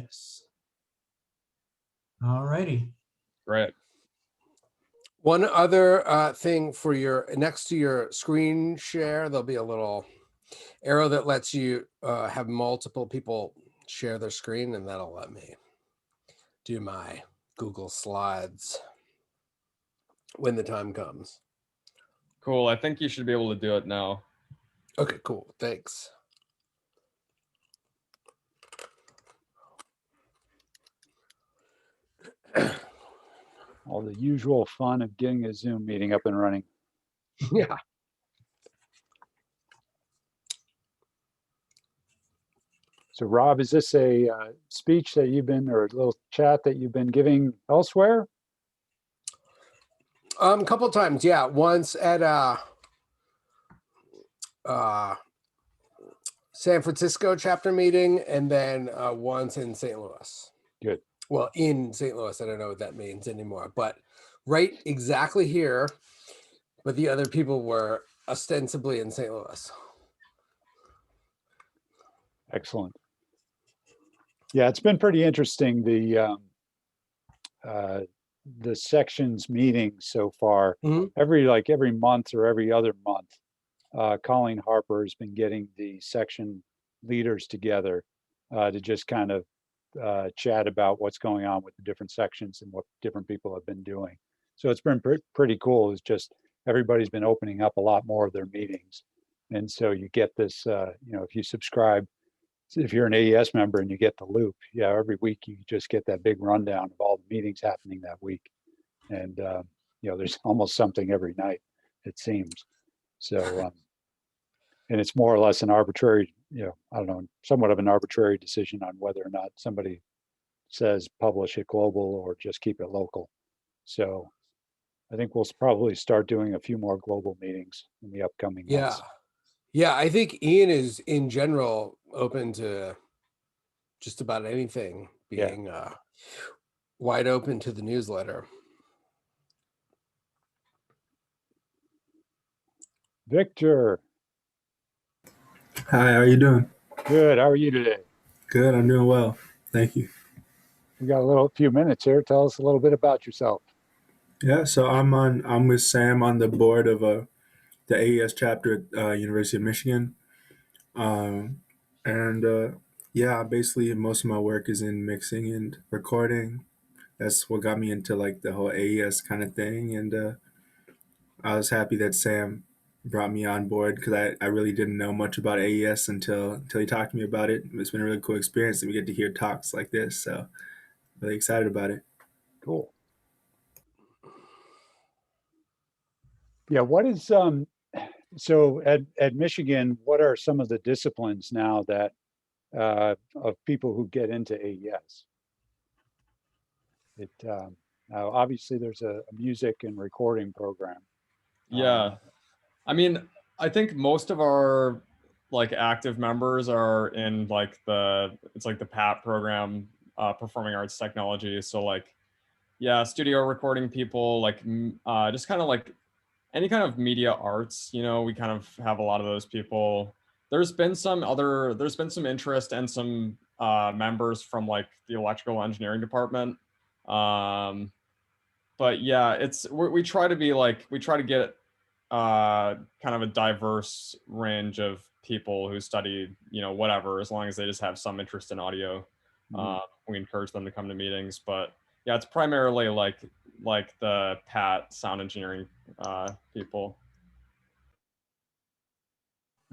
Yes. All righty. Great. One other thing for your next to your screen share, there'll be a little arrow that lets you have multiple people share their screen, and that'll let me do my Google Slides when the time comes. Cool. I think you should be able to do it now. Okay, cool. Thanks. All the usual fun of getting a Zoom meeting up and running. Yeah. So Rob, is this a speech that you've been, or a little chat that you've been giving elsewhere? A couple of times, yeah. Once at San Francisco chapter meeting, and then once in St. Louis. Good. Well, in St. Louis, I don't know what that means anymore, but right exactly here, but the other people were ostensibly in St. Louis. Excellent. Yeah, it's been pretty interesting, the sections meetings so far. Mm-hmm. Every month or every other month, Colleen Harper has been getting the section leaders together to just kind of chat about what's going on with the different sections and what different people have been doing. So it's been pretty cool. It's just everybody's been opening up a lot more of their meetings. And so you get this, if you subscribe, if you're an AES member and you get the loop, every week you just get that big rundown of all the meetings happening that week. And, there's almost something every night, it seems. So, and it's more or less an arbitrary, somewhat of an arbitrary decision on whether or not somebody says publish it global or just keep it local. So I think we'll probably start doing a few more global meetings in the upcoming months. Yeah, I think Ian is in general open to just about anything being wide open to the newsletter. Victor. Hi, how are you doing? Good. How are you today? Good, I'm doing well. Thank you. We got a few minutes here. Tell us a little bit about yourself. Yeah, so I'm with Sam on the board of the AES chapter at University of Michigan. Basically most of my work is in mixing and recording. That's what got me into like the whole AES kind of thing. And I was happy that Sam brought me on board because I really didn't know much about AES until he talked to me about it. It's been a really cool experience, and we get to hear talks like this. So really excited about it. Cool. Yeah, what is so at Michigan, what are some of the disciplines now that of people who get into AES? Obviously there's a music and recording program. Yeah. I mean, I think most of our like active members are in like the PAT program, performing arts technology. So like, yeah, studio recording people, like just kind of like any kind of media arts, we kind of have a lot of those people. There's been some interest and some members from like the electrical engineering department. But yeah, we try to get kind of a diverse range of people who study, whatever, as long as they just have some interest in audio. We encourage them to come to meetings, but yeah, it's primarily like the PAT sound engineering people.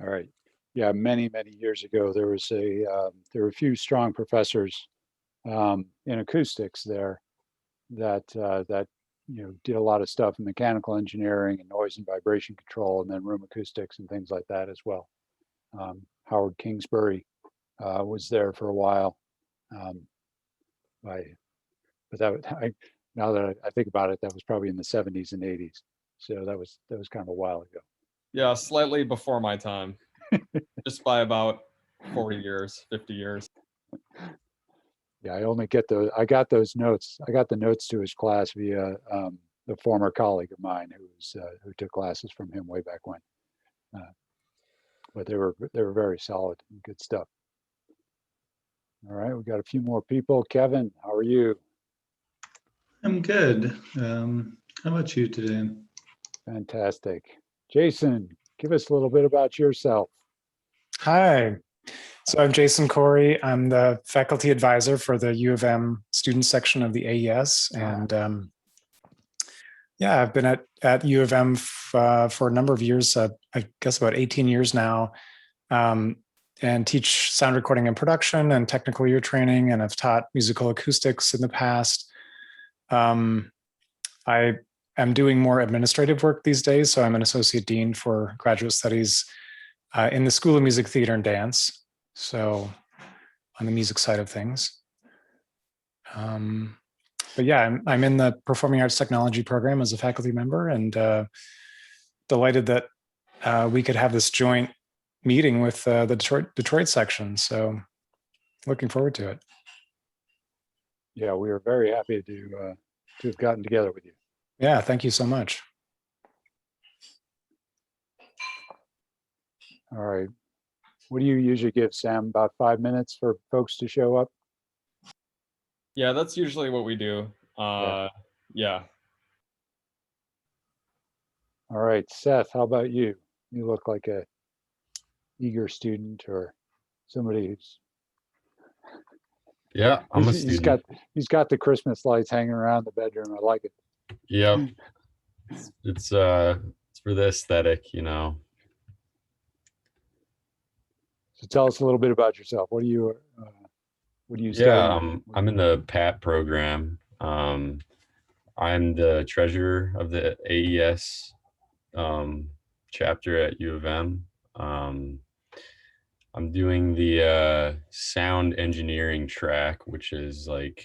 All right. Yeah, many years ago, there were a few strong professors in acoustics there that did a lot of stuff in mechanical engineering and noise and vibration control, and then room acoustics and things like that as well. Howard Kingsbury was there for a while. Now that I think about it, that was probably in the 70s and 80s. So that was kind of a while ago. Yeah, slightly before my time, just by about 40 years, 50 years. Yeah, I got those notes. I got the notes to his class via the former colleague of mine who took classes from him way back when. But they were very solid and good stuff. All right, we got a few more people. Kevin, how are you? I'm good. How about you today? Fantastic. Jason, give us a little bit about yourself. Hi, so I'm Jason Corey. I'm the faculty advisor for the U of M student section of the AES. And yeah, I've been at U of M for a number of years, I guess about 18 years now, and teach sound recording and production and technical ear training. And I've taught musical acoustics in the past. I am doing more administrative work these days. So I'm an associate dean for graduate studies in the School of Music, Theater, and Dance. So on the music side of things. But yeah, I'm in the Performing Arts Technology program as a faculty member, and delighted that we could have this joint meeting with the Detroit section. So looking forward to it. Yeah, we are very happy to have gotten together with you. Yeah, thank you so much. All right. What do you usually give, Sam? About 5 minutes for folks to show up? Yeah, that's usually what we do. Yeah. All right, Seth, how about you? You look like a eager student or somebody who's Yeah, I'm a student. He's got the Christmas lights hanging around the bedroom. I like it. Yep. It's for the aesthetic, you know. So tell us a little bit about yourself. What do you Yeah, study? I'm in the PAT program. I'm the treasurer of the AES chapter at U of M. I'm doing the sound engineering track, which is like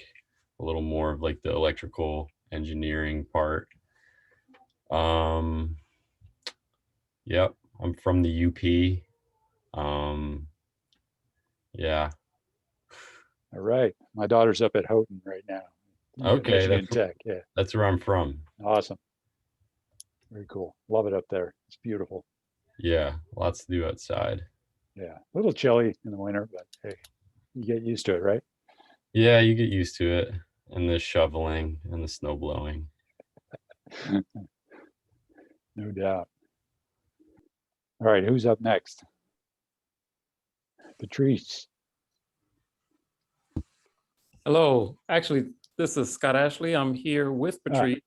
a little more of like the electrical engineering part. Yep, I'm from the UP. Yeah. All right. My daughter's up at Houghton right now. Okay, Michigan Tech. Yeah. That's where I'm from. Awesome. Very cool. Love it up there. It's beautiful. Yeah, lots to do outside. Yeah. A little chilly in the winter, but hey, you get used to it, right? Yeah, you get used to it, and the shoveling and the snow blowing. No doubt. All right, who's up next? Patrice. Hello, actually, this is Scott Ashley. I'm here with Patrice.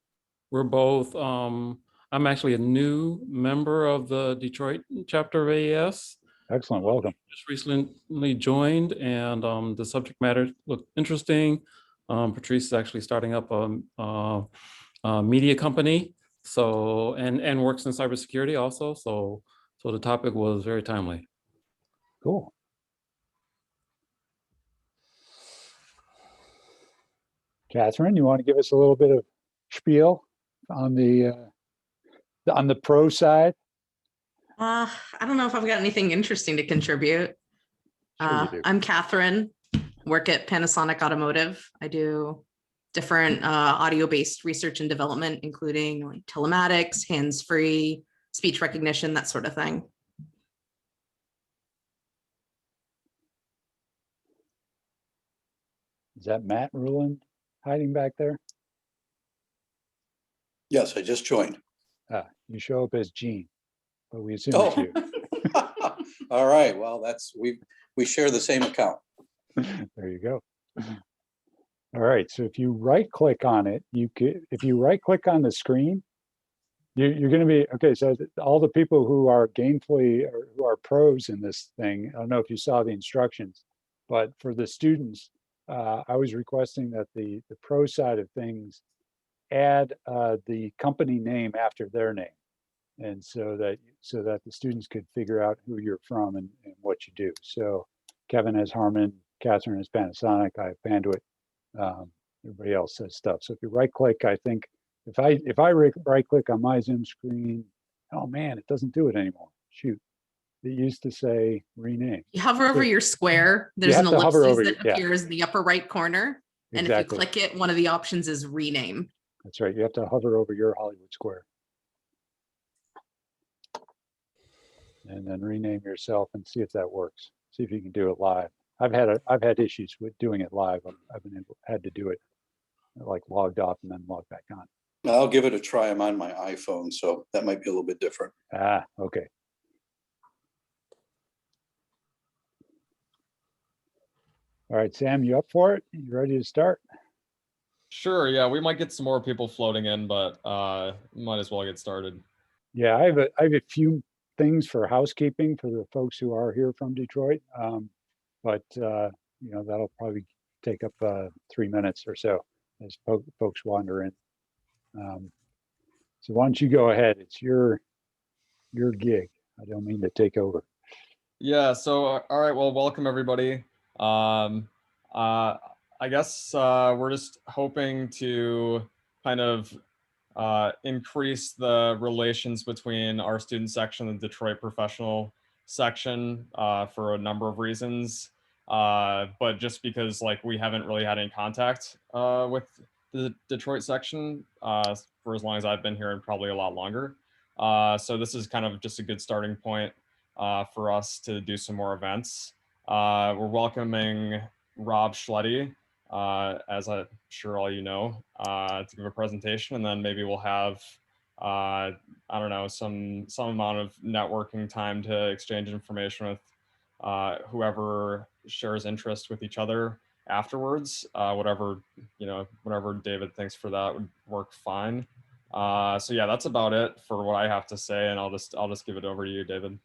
We're both, I'm actually a new member of the Detroit chapter of AES. Excellent, welcome. Just recently joined, and the subject matter looked interesting. Patrice is actually starting up a media company, so and works in cybersecurity also. So the topic was very timely. Cool. Katherine, you want to give us a little bit of spiel on the pro side? I don't know if I've got anything interesting to contribute. Sure you do. I'm Katherine, work at Panasonic Automotive. I do different audio-based research and development, including like telematics, hands-free, speech recognition, that sort of thing. Is that Matt Ruland hiding back there? Yes, I just joined. You show up as Gene, but we assume Oh. it's you. All right. Well, we share the same account. There you go. All right. So if you right click on it, if you right click on the screen, you're going to be okay. So all the people who are gainfully or who are pros in this thing, I don't know if you saw the instructions, but for the students, I was requesting that the pro side of things add the company name after their name, and so that the students could figure out who you're from and what you do. So Kevin has Harman, Katherine has Panasonic, I have Bandwidth, everybody else has stuff. So if you right click, I think if I right click on my Zoom screen, oh man, it doesn't do it anymore. Shoot. It used to say rename. You hover over your square, there's an ellipsis that appears in the upper right corner. And if you click it, one of the options is rename. That's right. You have to hover over your Hollywood square. And then rename yourself and see if that works. See if you can do it live. I've had issues with doing it live. I've had to do it like logged off and then logged back on. I'll give it a try. I'm on my iPhone, so that might be a little bit different. Ah, okay. All right, Sam, you up for it? You ready to start? Sure, yeah, we might get some more people floating in, but might as well get started. Yeah, I have a few things for housekeeping for the folks who are here from Detroit, but you know, that'll probably take up 3 minutes or so as folks wander in. So why don't you go ahead? It's your gig. I don't mean to take over. Yeah, so all right, well, welcome everybody. I guess we're just hoping to kind of increase the relations between our student section and the Detroit professional section for a number of reasons. But just because like we haven't really had any contact with the Detroit section for as long as I've been here and probably a lot longer. So this is kind of just a good starting point for us to do some more events. We're welcoming Rob Schlette, as I'm sure all you know, to give a presentation, and then maybe we'll have, I don't know, some amount of networking time to exchange information with whoever shares interest with each other afterwards. Whatever David thinks for that would work fine. So yeah, that's about it for what I have to say, and I'll just give it over to you, David.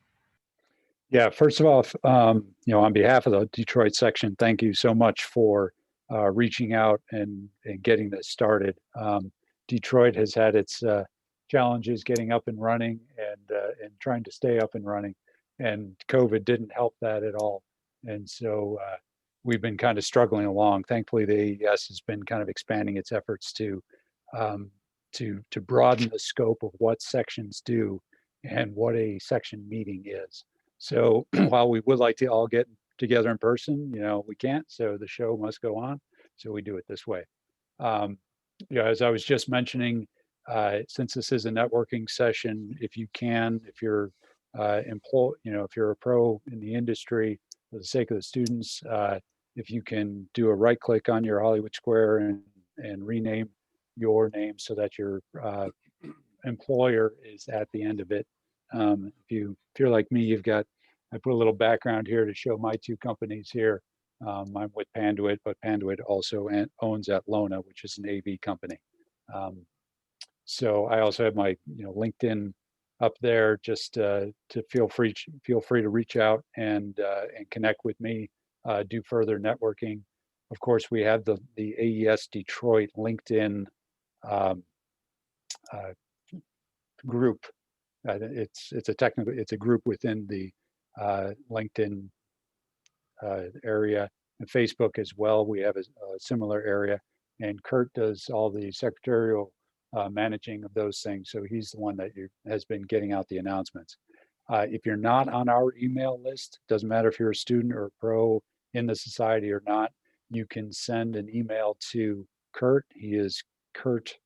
Yeah, first of all, you know, on behalf of the Detroit section, thank you so much for reaching out and getting this started. Detroit has had its challenges getting up and running and trying to stay up and running, and COVID didn't help that at all. And so we've been kind of struggling along. Thankfully, the AES has been kind of expanding its efforts to broaden the scope of what sections do and what a section meeting is. So while we would like to all get together in person, you know, we can't, so the show must go on. So we do it this way. You know, as I was just mentioning, since this is a networking session, if you can, if you're if you're a pro in the industry, for the sake of the students, if you can do a right click on your Hollywood Square and rename your name so that your employer is at the end of it. If you're like me, I put a little background here to show my two companies here. I'm with Panduit, but Panduit also owns Atlona, which is an AV company. So I also have my LinkedIn up there, just to feel free to reach out and connect with me, do further networking. Of course, we have the AES Detroit LinkedIn group. It's a group within the LinkedIn area, and Facebook as well. We have a similar area, and Kurt does all the secretarial managing of those things. So he's the one that has been getting out the announcements. If you're not on our email list, doesn't matter if you're a student or a pro in the society or not, you can send an email to Kurt. He is Kurt,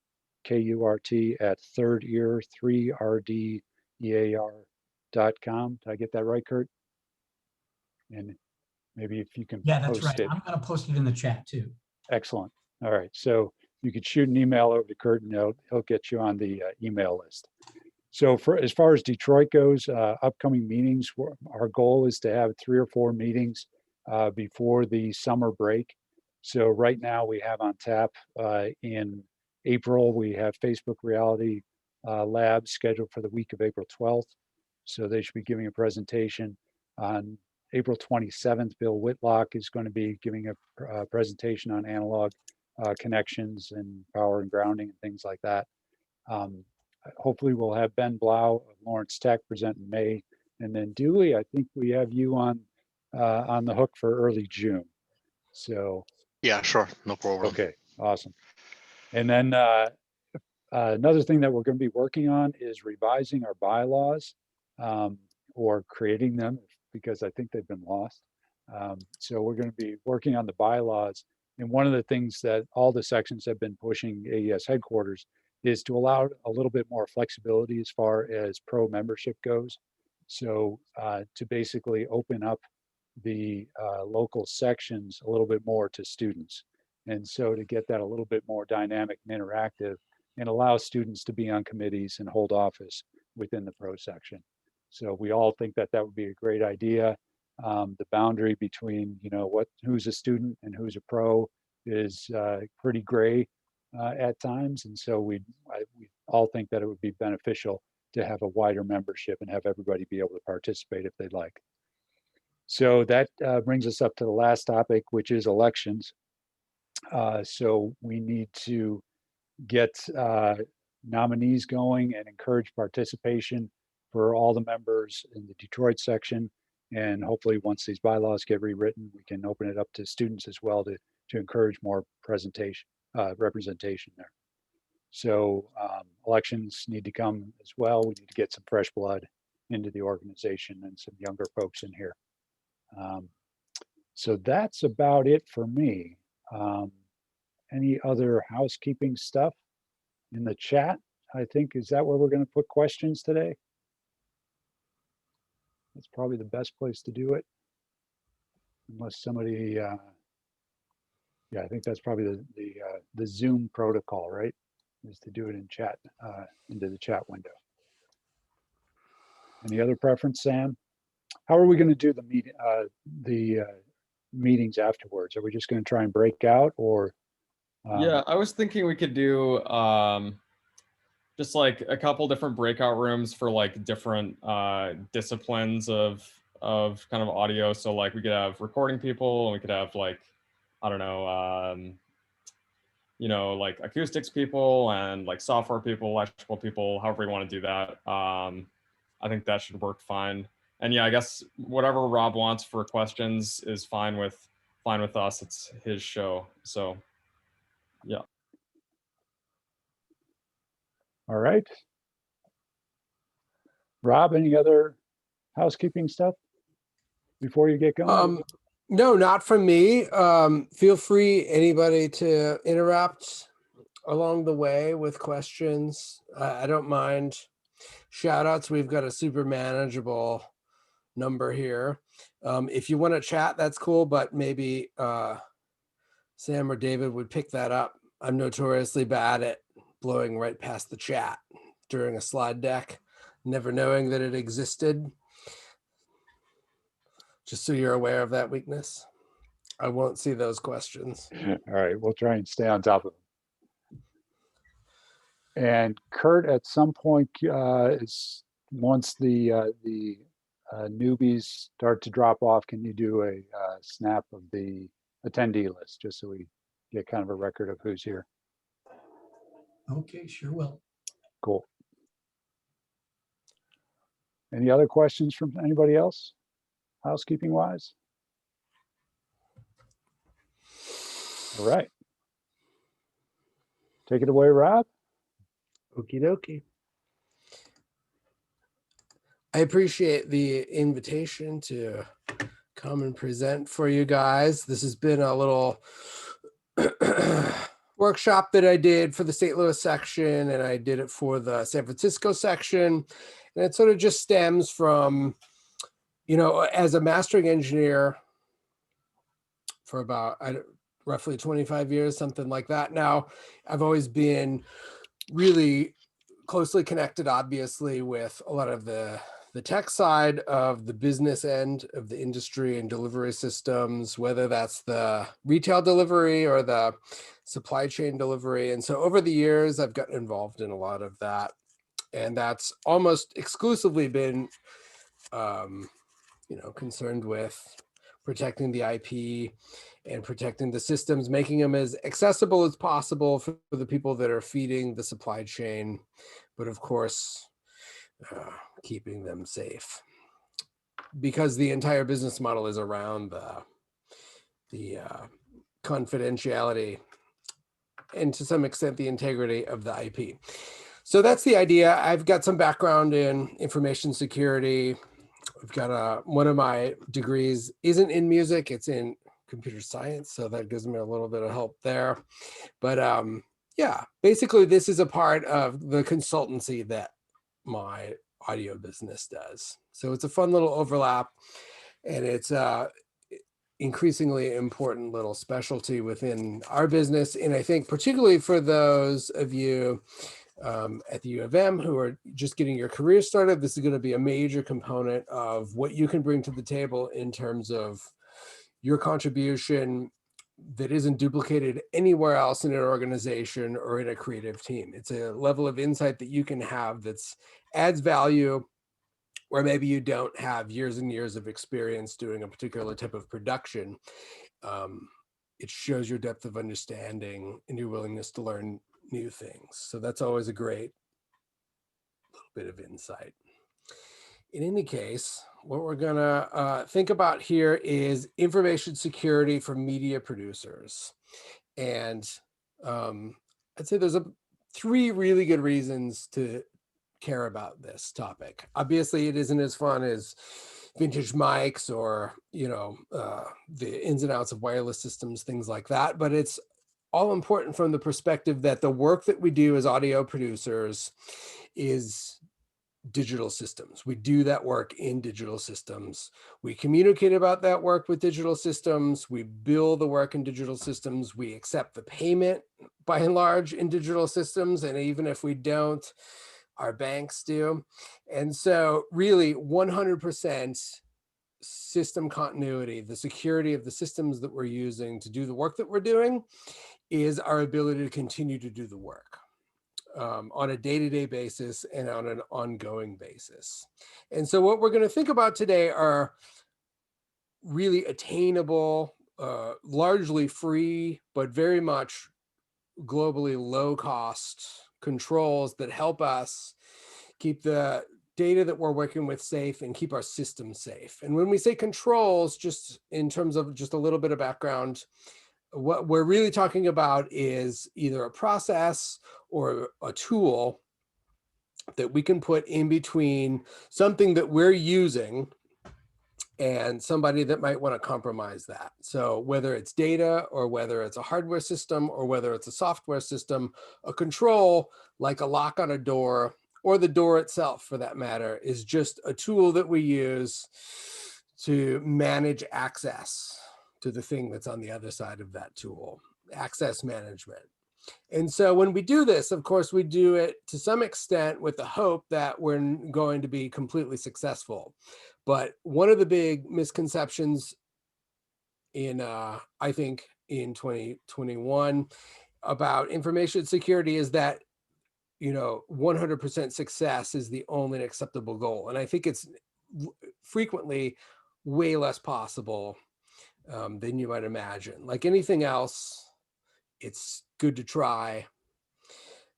K-U-R-T, at thirdear, 3RDEAR.com. Did I get that right, Kurt? And maybe if you can that's post right. it. I'm going to post it in the chat too. Excellent. All right. So you could shoot an email over to Kurt and he'll get you on the email list. So as far as Detroit goes, upcoming meetings, our goal is to have 3 or 4 meetings before the summer break. So right now we have on tap in April, we have Facebook Reality Labs scheduled for the week of April 12th. So they should be giving a presentation. On April 27th, Bill Whitlock is going to be giving a presentation on analog connections and power and grounding and things like that. Hopefully we'll have Ben Blau of Lawrence Tech present in May. And then Dewey, I think we have you on the hook for early June. So yeah, sure, no problem. Okay, awesome. And then another thing that we're going to be working on is revising our bylaws, or creating them, because I think they've been lost. So we're going to be working on the bylaws. And one of the things that all the sections have been pushing AES headquarters is to allow a little bit more flexibility as far as pro membership goes. So to basically open up the local sections a little bit more to students. And so to get that a little bit more dynamic and interactive and allow students to be on committees and hold office within the pro section. So we all think that that would be a great idea. The boundary between, you know, who's a student and who's a pro is pretty gray at times. And so we all think that it would be beneficial to have a wider membership and have everybody be able to participate if they'd like. So that brings us up to the last topic, which is elections. So we need to get nominees going and encourage participation for all the members in the Detroit section. And hopefully once these bylaws get rewritten, we can open it up to students as well to encourage more representation there. So elections need to come as well. We need to get some fresh blood into the organization and some younger folks in here. So that's about it for me. Any other housekeeping stuff in the chat? I think, is that where we're going to put questions today? That's probably the best place to do it. Unless somebody, yeah, I think that's probably the Zoom protocol, right? Is to do it in chat, into the chat window. Any other preference, Sam? How are we going to do the meetings afterwards? Are we just going to try and break out, or? Yeah, I was thinking we could do just like a couple different breakout rooms for like different disciplines of kind of audio. So like we could have recording people, and we could have like, I don't know, you know, like acoustics people and like software people, electrical people, however you want to do that. I think that should work fine. And yeah, I guess whatever Rob wants for questions is fine with us. It's his show. So yeah. All right. Rob, any other housekeeping stuff before you get going? No, not from me. Feel free, anybody, to interrupt along the way with questions. I don't mind. Shout outs. We've got a super manageable number here. If you want to chat, that's cool, but maybe Sam or David would pick that up. I'm notoriously bad at blowing right past the chat during a slide deck, never knowing that it existed. Just so you're aware of that weakness. I won't see those questions. All right, we'll try and stay on top of them. And Kurt, at some point, once the newbies start to drop off, can you do a snap of the attendee list, just so we get kind of a record of who's here? Okay, sure will. Cool. Any other questions from anybody else, housekeeping wise? All right. Take it away, Rob. Okie dokie. I appreciate the invitation to come and present for you guys. This has been a little workshop that I did for the St. Louis section, and I did it for the San Francisco section. And it sort of just stems from, you know, as a mastering engineer for about roughly 25 years, something like that now, I've always been really closely connected, obviously, with a lot of the tech side of the business end of the industry and delivery systems, whether that's the retail delivery or the supply chain delivery. And so over the years, I've gotten involved in a lot of that. And that's almost exclusively been, you know, concerned with protecting the IP and protecting the systems, making them as accessible as possible for the people that are feeding the supply chain, but of course, keeping them safe. Because the entire business model is around the confidentiality and to some extent the integrity of the IP. So that's the idea. I've got some background in information security. I've got one of my degrees isn't in music, it's in computer science. So that gives me a little bit of help there. But yeah, basically this is a part of the consultancy that my audio business does. So it's a fun little overlap, and it's increasingly important little specialty within our business. And I think particularly for those of you at the U of M who are just getting your career started, this is going to be a major component of what you can bring to the table in terms of your contribution that isn't duplicated anywhere else in an organization or in a creative team. It's a level of insight that you can have that's adds value where maybe you don't have years and years of experience doing a particular type of production. It shows your depth of understanding and your willingness to learn new things. So that's always a great little bit of insight. In any case, what we're gonna think about here is information security for media producers. And I'd say there's three really good reasons to care about this topic. Obviously, it isn't as fun as vintage mics or, you know, the ins and outs of wireless systems, things like that. But it's all important from the perspective that the work that we do as audio producers is digital systems. We do that work in digital systems. We communicate about that work with digital systems. We bill the work in digital systems. We accept the payment by and large in digital systems. And even if we don't, our banks do. And so really 100% system continuity, the security of the systems that we're using to do the work that we're doing is our ability to continue to do the work on a day-to-day basis and on an ongoing basis. And so what we're going to think about today are really attainable, largely free, but very much globally low-cost controls that help us keep the data that we're working with safe and keep our system safe. And when we say controls, just in terms of just a little bit of background, what we're really talking about is either a process or a tool that we can put in between something that we're using and somebody that might want to compromise that. So whether it's data or whether it's a hardware system or whether it's a software system, a control like a lock on a door or the door itself for that matter is just a tool that we use to manage access to the thing that's on the other side of that tool, access management. And so when we do this, of course, we do it to some extent with the hope that we're going to be completely successful. But one of the big misconceptions in, I think, in 2021 about information security is that, you know, 100% success is the only acceptable goal. And I think it's frequently way less possible than you might imagine. Like anything else, it's good to try,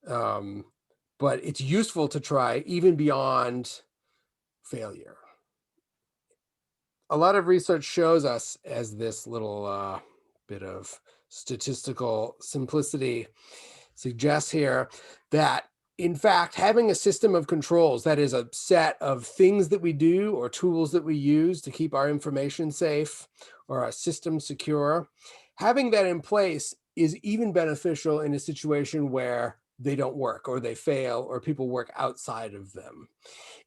but it's useful to try even beyond failure. A lot of research shows us, as this little bit of statistical simplicity suggests here, that in fact, having a system of controls, that is a set of things that we do or tools that we use to keep our information safe or our system secure, having that in place is even beneficial in a situation where they don't work or they fail or people work outside of them.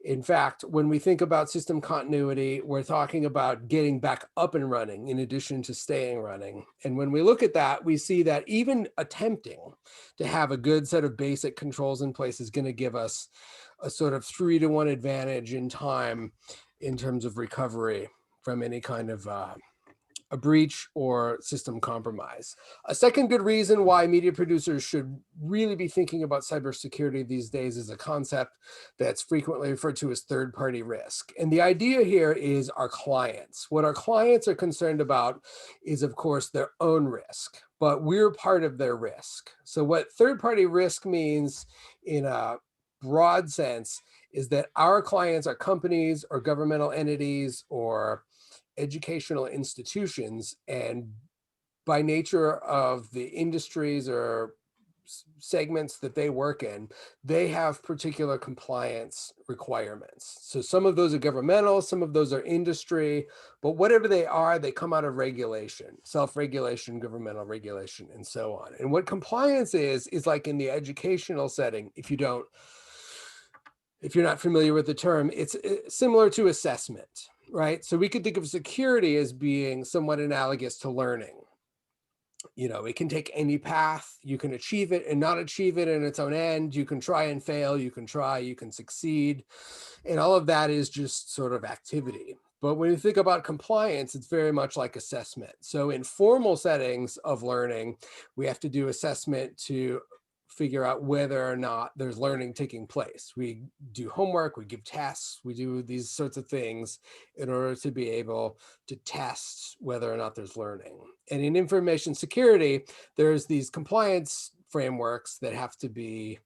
In fact, when we think about system continuity, we're talking about getting back up and running in addition to staying running. And when we look at that, we see that even attempting to have a good set of basic controls in place is going to give us a sort of 3-to-1 advantage in time in terms of recovery from any kind of a breach or system compromise. A second good reason why media producers should really be thinking about cybersecurity these days is a concept that's frequently referred to as third-party risk. And the idea here is our clients. What our clients are concerned about is, of course, their own risk, but we're part of their risk. So what third-party risk means in a broad sense is that our clients are companies or governmental entities or educational institutions, and by nature of the industries or segments that they work in, they have particular compliance requirements. So some of those are governmental, some of those are industry, but whatever they are, they come out of regulation, self-regulation, governmental regulation, and so on. And what compliance is like in the educational setting, if you're not familiar with the term, it's similar to assessment. right? So we could think of security as being somewhat analogous to learning. You know, it can take any path. You can achieve it and not achieve it in its own end. You can try and fail. You can try, you can succeed. And all of that is just sort of activity. But when you think about compliance, it's very much like assessment. So in formal settings of learning, we have to do assessment to figure out whether or not there's learning taking place. We do homework, we give tests, we do these sorts of things in order to be able to test whether or not there's learning. And in information security, there's these compliance frameworks that have to be,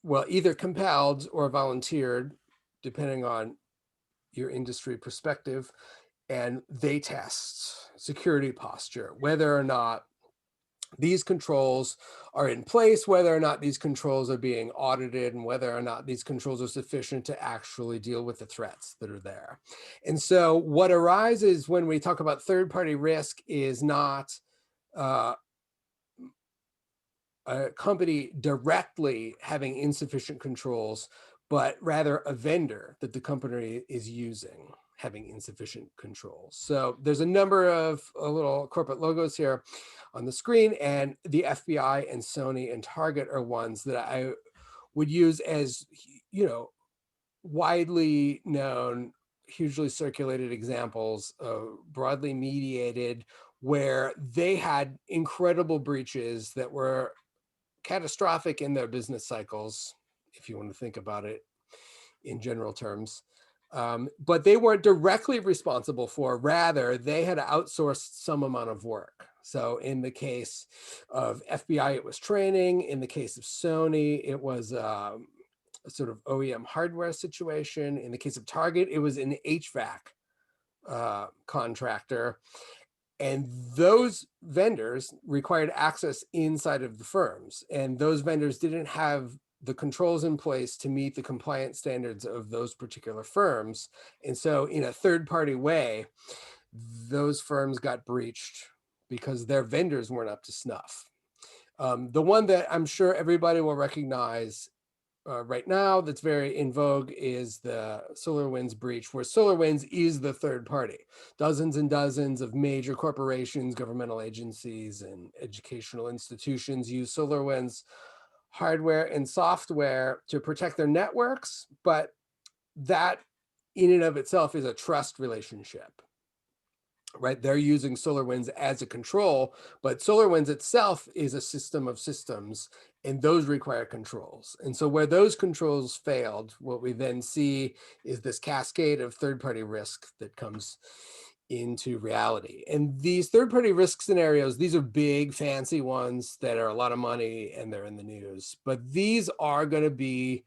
well, either compelled or volunteered, depending on your industry perspective, and they test security posture, whether or not these controls are in place, whether or not these controls are being audited, and whether or not these controls are sufficient to actually deal with the threats that are there. And so what arises when we talk about third-party risk is not a company directly having insufficient controls, but rather a vendor that the company is using having insufficient controls. So there's a number of little corporate logos here on the screen, and the FBI and Sony and Target are ones that I would use as, you know, widely known, hugely circulated examples of broadly mediated, where they had incredible breaches that were catastrophic in their business cycles, if you want to think about it in general terms. But they weren't directly responsible for, rather they had outsourced some amount of work. So in the case of FBI, it was training. In the case of Sony, it was a sort of OEM hardware situation. In the case of Target, it was an HVAC contractor. And those vendors required access inside of the firms. And those vendors didn't have the controls in place to meet the compliance standards of those particular firms. And so in a third-party way, those firms got breached because their vendors weren't up to snuff. The one that I'm sure everybody will recognize right now that's very in vogue is the SolarWinds breach, where SolarWinds is the third party. Dozens and dozens of major corporations, governmental agencies, and educational institutions use SolarWinds hardware and software to protect their networks, but that in and of itself is a trust relationship, right? They're using SolarWinds as a control, but SolarWinds itself is a system of systems, and those require controls. And so where those controls failed, what we then see is this cascade of third-party risk that comes into reality. And these third-party risk scenarios, these are big, fancy ones that are a lot of money and they're in the news, but these are going to be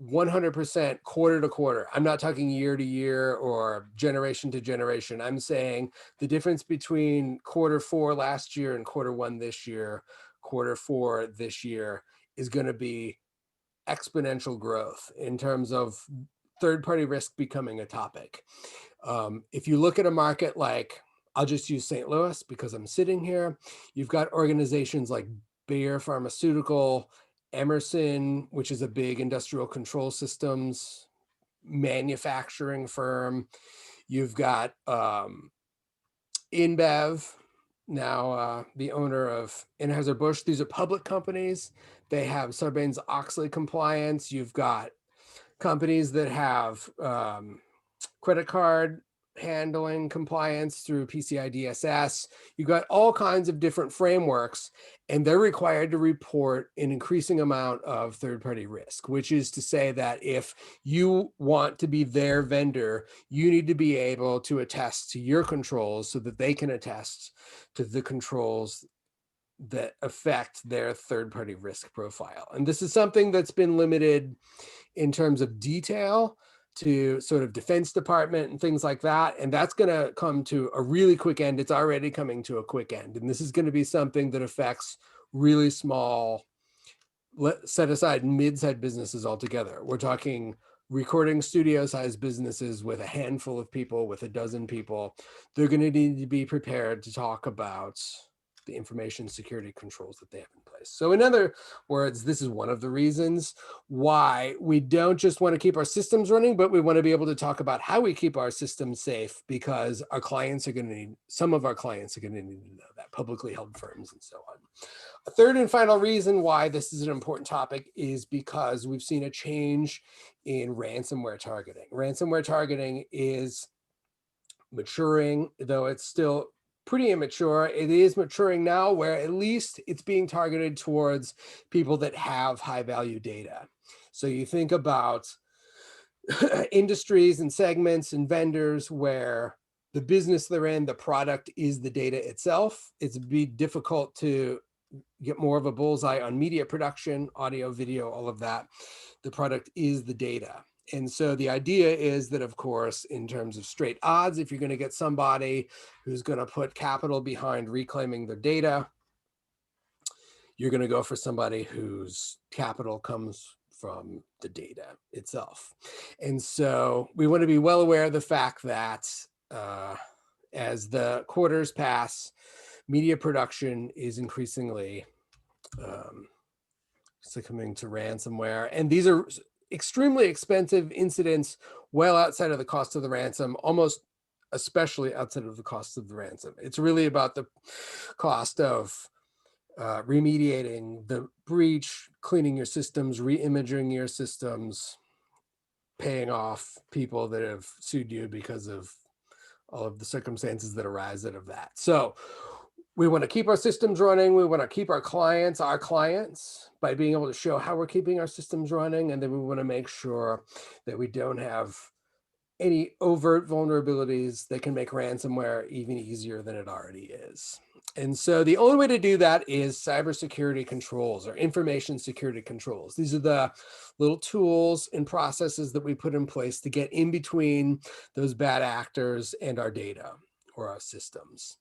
100% quarter to quarter. I'm not talking year to year or generation to generation. I'm saying the difference between Q4 last year and Q1 this year, Q4 this year is going to be exponential growth in terms of third-party risk becoming a topic. If you look at a market like, I'll just use St. Louis because I'm sitting here, you've got organizations like Bayer Pharmaceutical, Emerson, which is a big industrial control systems manufacturing firm. You've got InBev, now the owner of Anheuser-Busch. These are public companies. They have Sarbanes-Oxley compliance. You've got companies that have credit card handling compliance through PCI DSS. You've got all kinds of different frameworks, and they're required to report an increasing amount of third-party risk, which is to say that if you want to be their vendor, you need to be able to attest to your controls so that they can attest to the controls that affect their third-party risk profile. And this is something that's been limited in terms of detail to sort of Defense Department and things like that. And that's going to come to a really quick end. It's already coming to a quick end. And this is going to be something that affects really small, set aside mid-sized businesses altogether. We're talking recording studio-sized businesses with a handful of people, with a dozen people. They're going to need to be prepared to talk about the information security controls that they have in place. place. So in other words, this is one of the reasons why we don't just want to keep our systems running, but we want to be able to talk about how we keep our systems safe, because our clients are going to need, some of our clients are going to need to know that, publicly held firms and so on. A third and final reason why this is an important topic is because we've seen a change in ransomware targeting. Ransomware targeting is maturing, though it's still pretty immature. It is maturing now, where at least it's being targeted towards people that have high value data. So you think about industries and segments and vendors where the business they're in, the product is the data itself. It's be difficult to get more of a bullseye on media production, audio, video, all of that. The product is the data. And so the idea is that, of course, in terms of straight odds, if you're going to get somebody who's going to put capital behind reclaiming their data, you're going to go for somebody whose capital comes from the data itself. And so we want to be well aware of the fact that as the quarters pass, media production is increasingly succumbing to ransomware. And these are extremely expensive incidents, well outside of the cost of the ransom, almost especially outside of the cost of the ransom. It's really about the cost of remediating the breach, cleaning your systems, re-imaging your systems, paying off people that have sued you because of all of the circumstances that arise out of that. So we want to keep our systems running. We want to keep our clients by being able to show how we're keeping our systems running. And then we want to make sure that we don't have any overt vulnerabilities that can make ransomware even easier than it already is. And so the only way to do that is cybersecurity controls or information security controls. These are the little tools and processes that we put in place to get in between those bad actors and our data or our systems.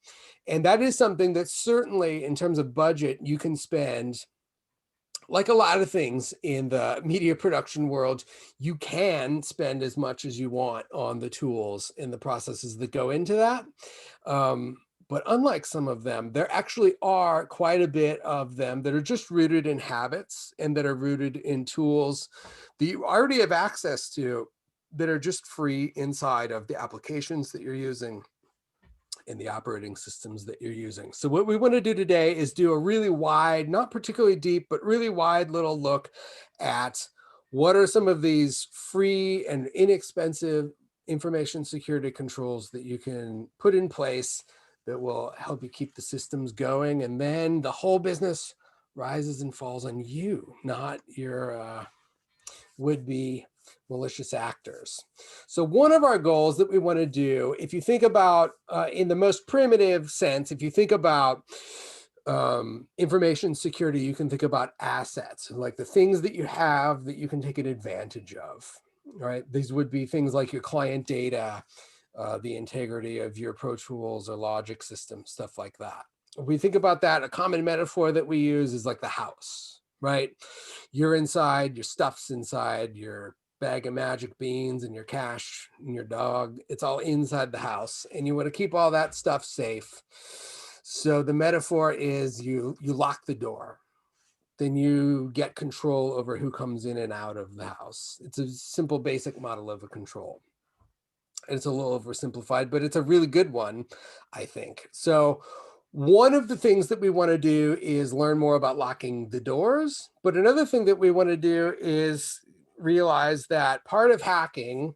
And that is something that certainly in terms of budget, you can spend, like a lot of things in the media production world, you can spend as much as you want on the tools and the processes that go into that. But unlike some of them, there actually are quite a bit of them that are just rooted in habits and that are rooted in tools that you already have access to that are just free inside of the applications that you're using in the operating systems that you're using. So what we want to do today is do a really wide, not particularly deep, but really wide little look at what are some of these free and inexpensive information security controls that you can put in place that will help you keep the systems going. And then the whole business rises and falls on you, not your would-be malicious actors. So one of our goals that we want to do, if you think about in the most primitive sense, if you think about information security, you can think about assets, like the things that you have that you can take an advantage of, right? These would be things like your client data, the integrity of your Pro Tools or Logic system, stuff like that. If we think about that, a common metaphor that we use is like the house, right? You're inside, your stuff's inside, your bag of magic beans and your cash and your dog, it's all inside the house, and you want to keep all that stuff safe. So the metaphor is you lock the door, then you get control over who comes in and out of the house. It's a simple basic model of a control. It's a little oversimplified, but it's a really good one, I think. So one of the things that we want to do is learn more about locking the doors. But another thing that we want to do is realize that part of hacking,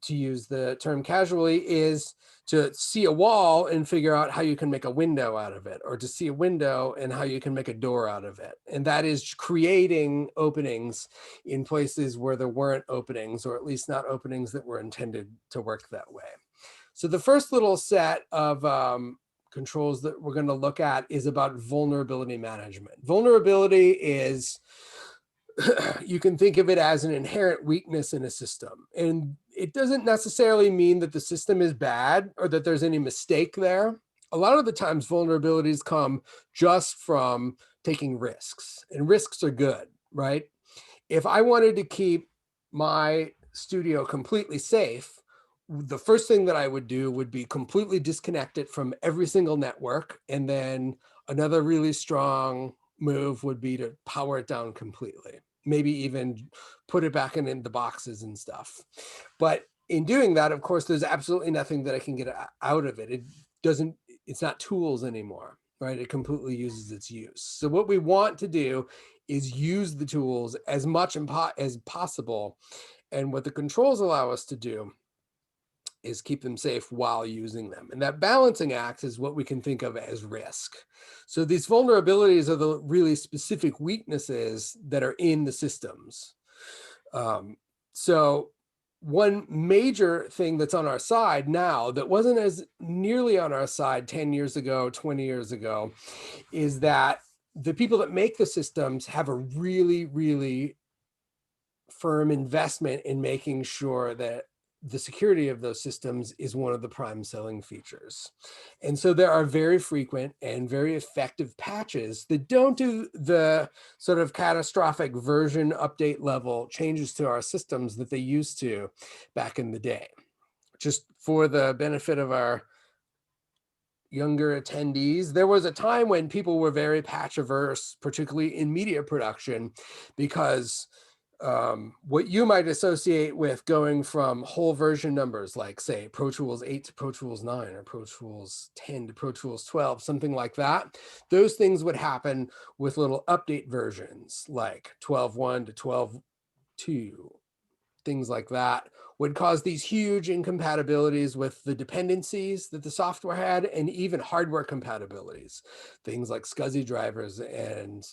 to use the term casually, is to see a wall and figure out how you can make a window out of it, or to see a window and how you can make a door out of it. And that is creating openings in places where there weren't openings, or at least not openings that were intended to work that way. So the first little set of controls that we're going to look at is about vulnerability management. Vulnerability is, you can think of it as an inherent weakness in a system. And it doesn't necessarily mean that the system is bad or that there's any mistake there. A lot of the times vulnerabilities come just from taking risks, and risks are good, right? If I wanted to keep my studio completely safe, the first thing that I would do would be completely disconnect it from every single network, and then another really strong move would be to power it down completely, maybe even put it back in the boxes and stuff. But in doing that, of course, there's absolutely nothing that I can get out of it. It's not tools anymore, right? It completely uses its use. So what we want to do is use the tools as much as possible. And what the controls allow us to do is keep them safe while using them. And that balancing act is what we can think of as risk. So these vulnerabilities are the really specific weaknesses that are in the systems. So one major thing that's on our side now that wasn't as nearly on our side 10 years ago, 20 years ago, is that the people that make the systems have a really, really firm investment in making sure that the security of those systems is one of the prime selling features. And so there are very frequent and very effective patches that don't do the sort of catastrophic version update level changes to our systems that they used to back in the day. Just for the benefit of our younger attendees, there was a time when people were very patch averse, particularly in media production, because what you might associate with going from whole version numbers, like say Pro Tools 8 to Pro Tools 9 or Pro Tools 10 to Pro Tools 12, something like that. Those things would happen with little update versions like 12.1 to 12.2, things like that would cause these huge incompatibilities with the dependencies that the software had, and even hardware compatibilities, things like SCSI drivers and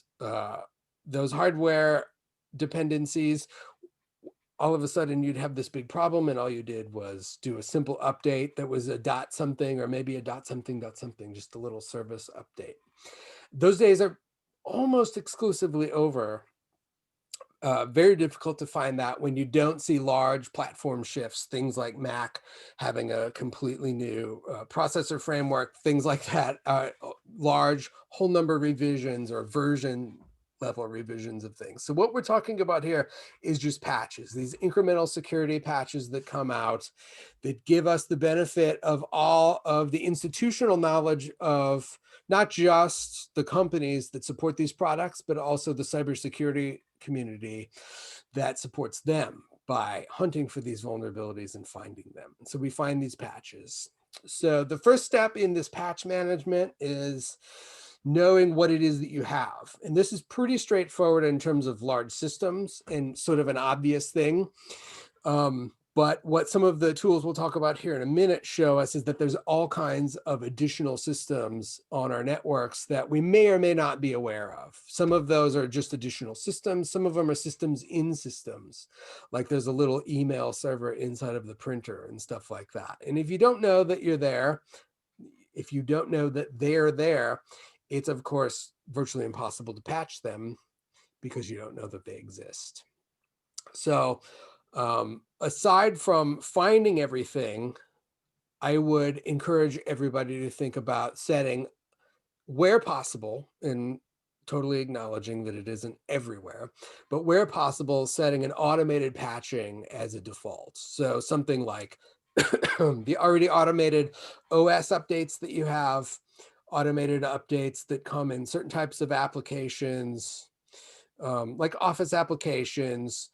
those hardware dependencies. All of a sudden you'd have this big problem, and all you did was do a simple update that was a dot something or maybe a dot something, just a little service update. Those days are almost exclusively over. Very difficult to find that when you don't see large platform shifts, things like Mac having a completely new processor framework, things like that, large whole number revisions or version level revisions of things. So what we're talking about here is just patches, these incremental security patches that come out that give us the benefit of all of the institutional knowledge of not just the companies that support these products, but also the cybersecurity community that supports them by hunting for these vulnerabilities and finding them. And so we find these patches. So the first step in this patch management is knowing what it is that you have. And this is pretty straightforward in terms of large systems and sort of an obvious thing. But what some of the tools we'll talk about here in a minute show us is that there's all kinds of additional systems on our networks that we may or may not be aware of. Some of those are just additional systems. Some of them are systems in systems, like there's a little email server inside of the printer and stuff like that. And if you don't know that you're there, if you don't know that they're there, it's of course virtually impossible to patch them because you don't know that they exist. So aside from finding everything, I would encourage everybody to think about setting, where possible, and totally acknowledging that it isn't everywhere, but where possible, setting an automated patching as a default. So something like the already automated OS updates that you have, automated updates that come in certain types of applications, like Office applications,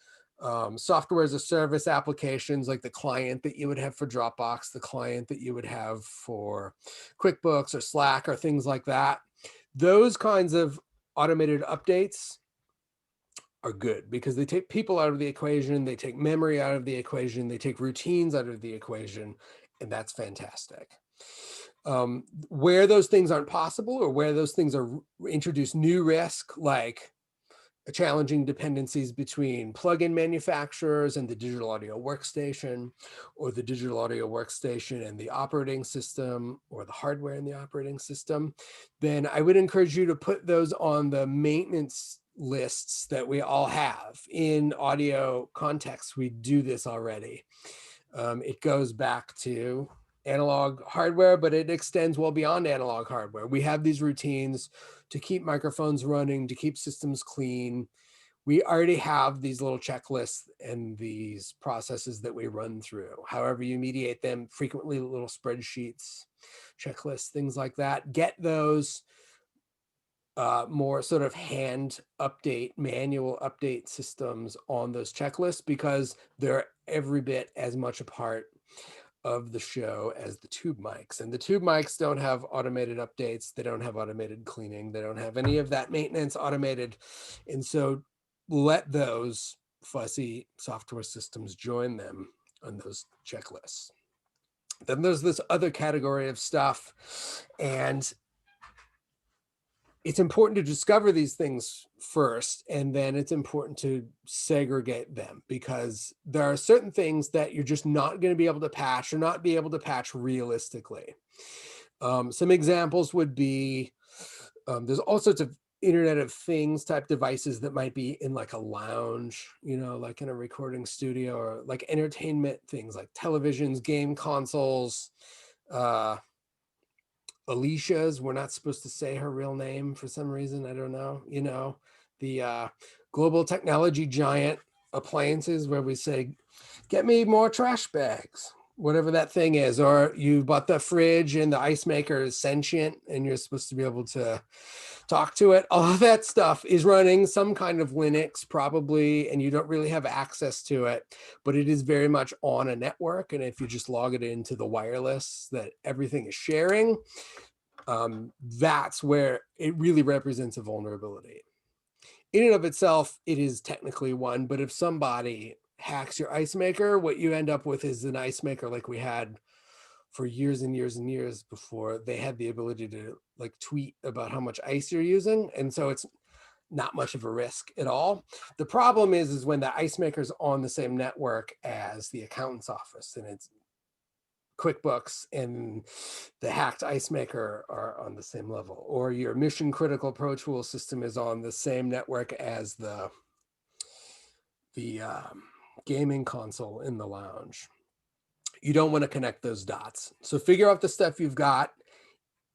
software as a service applications, like the client that you would have for Dropbox, the client that you would have for QuickBooks or Slack or things like that. Those kinds of automated updates are good because they take people out of the equation, they take memory out of the equation, they take routines out of the equation, and that's fantastic. Where those things aren't possible, or where those things are introduce new risk, like challenging dependencies between plugin manufacturers and the digital audio workstation, or the digital audio workstation and the operating system, or the hardware in the operating system, then I would encourage you to put those on the maintenance lists that we all have. In audio context, we do this already. It goes back to analog hardware, but it extends well beyond analog hardware. We have these routines to keep microphones running, to keep systems clean. We already have these little checklists and these processes that we run through. However you mediate them, frequently little spreadsheets, checklists, things like that. Get those, more sort of hand update, manual update systems on those checklists, because they're every bit as much a part of the show as the tube mics. And the tube mics don't have automated updates. They don't have automated cleaning. They don't have any of that maintenance automated. And so let those fussy software systems join them on those checklists. Then there's this other category of stuff, and it's important to discover these things first, and then it's important to segregate them, because there are certain things that you're just not going to be able to patch or not be able to patch realistically. Some examples would be, there's all sorts of Internet of Things type devices that might be in like a lounge, you know, like in a recording studio, or like entertainment things like televisions, game consoles, Alicia's, we're not supposed to say her real name for some reason, I don't know, you know, the global technology giant appliances where we say, get me more trash bags, whatever that thing is. Or you bought the fridge and the ice maker is sentient and you're supposed to be able to talk to it. All of that stuff is running some kind of Linux probably, and you don't really have access to it, but it is very much on a network. And if you just log it into the wireless that everything is sharing, that's where it really represents a vulnerability. In and of itself, it is technically one, but if somebody hacks your ice maker, what you end up with is an ice maker like we had for years and years and years before they had the ability to like tweet about how much ice you're using. And so it's not much of a risk at all. The problem is when the ice maker's on the same network as the accountant's office, and it's QuickBooks and the hacked ice maker are on the same level, or your mission critical Pro Tools system is on the same network as the gaming console in the lounge. You don't want to connect those dots. So figure out the stuff you've got.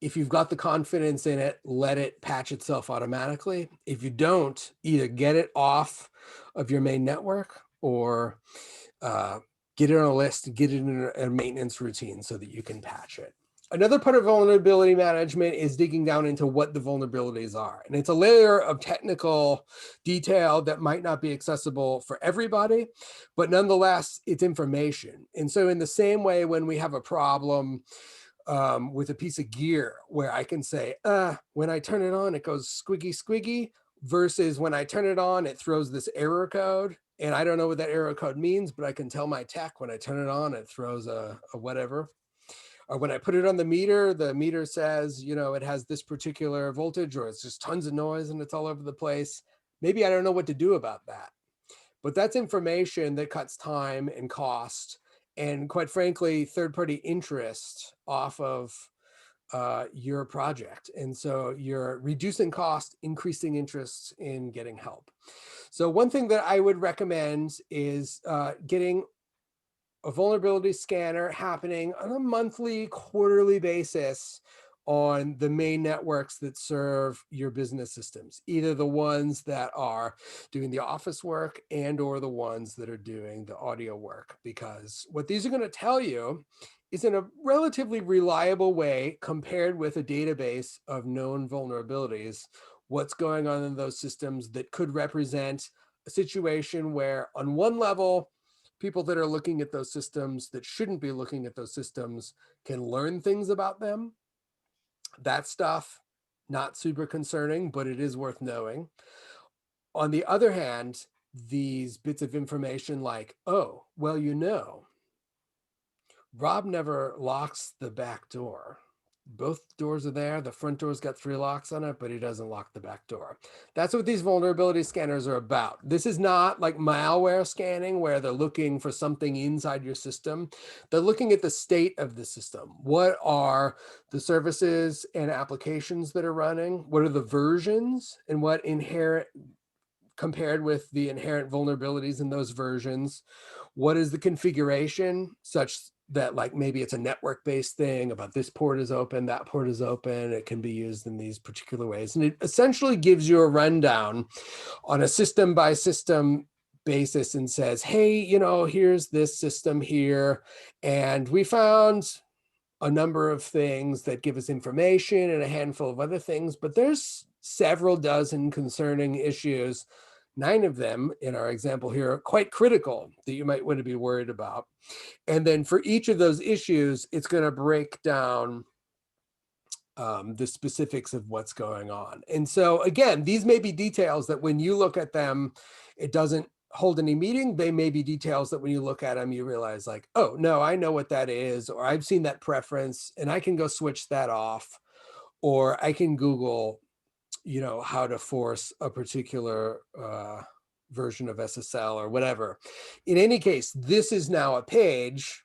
If you've got the confidence in it, let it patch itself automatically. If you don't, either get it off of your main network or get it on a list, get it in a maintenance routine so that you can patch it. Another part of vulnerability management is digging down into what the vulnerabilities are. And it's a layer of technical detail that might not be accessible for everybody, but nonetheless, it's information. And so in the same way, when we have a problem with a piece of gear where I can say, when I turn it on, it goes squiggy, squiggy, versus when I turn it on, it throws this error code. And I don't know what that error code means, but I can tell my tech when I turn it on, it throws a whatever. Or when I put it on the meter says, you know, it has this particular voltage, or it's just tons of noise and it's all over the place. Maybe I don't know what to do about that. But that's information that cuts time and cost, and quite frankly, third-party interest off of your project. And so you're reducing cost, increasing interest in getting help. So one thing that I would recommend is getting a vulnerability scanner happening on a monthly, quarterly basis on the main networks that serve your business systems, either the ones that are doing the office work and or the ones that are doing the audio work. Because what these are going to tell you is in a relatively reliable way, compared with a database of known vulnerabilities, what's going on in those systems that could represent a situation where on one level, people that are looking at those systems that shouldn't be looking at those systems can learn things about them. That stuff, not super concerning, but it is worth knowing. On the other hand, these bits of information like, oh, well, you know, Rob never locks the back door. Both doors are there. The front door's got 3 locks on it, but he doesn't lock the back door. That's what these vulnerability scanners are about. This is not like malware scanning where they're looking for something inside your system. They're looking at the state of the system. What are the services and applications that are running? What are the versions and what inherent compared with the inherent vulnerabilities in those versions? What is the configuration such that like maybe it's a network-based thing about this port is open, that port is open, it can be used in these particular ways. And it essentially gives you a rundown on a system by system basis and says, hey, you know, here's this system here. And we found a number of things that give us information and a handful of other things, but there's several dozen concerning issues. 9 of them in our example here are quite critical that you might want to be worried about. And then for each of those issues, it's going to break down the specifics of what's going on. And so again, these may be details that when you look at them, it doesn't hold any meaning. They may be details that when you look at them, you realize like, oh no, I know what that is, or I've seen that preference and I can go switch that off, or I can Google, how to force a particular version of SSL or whatever. In any case, this is now a page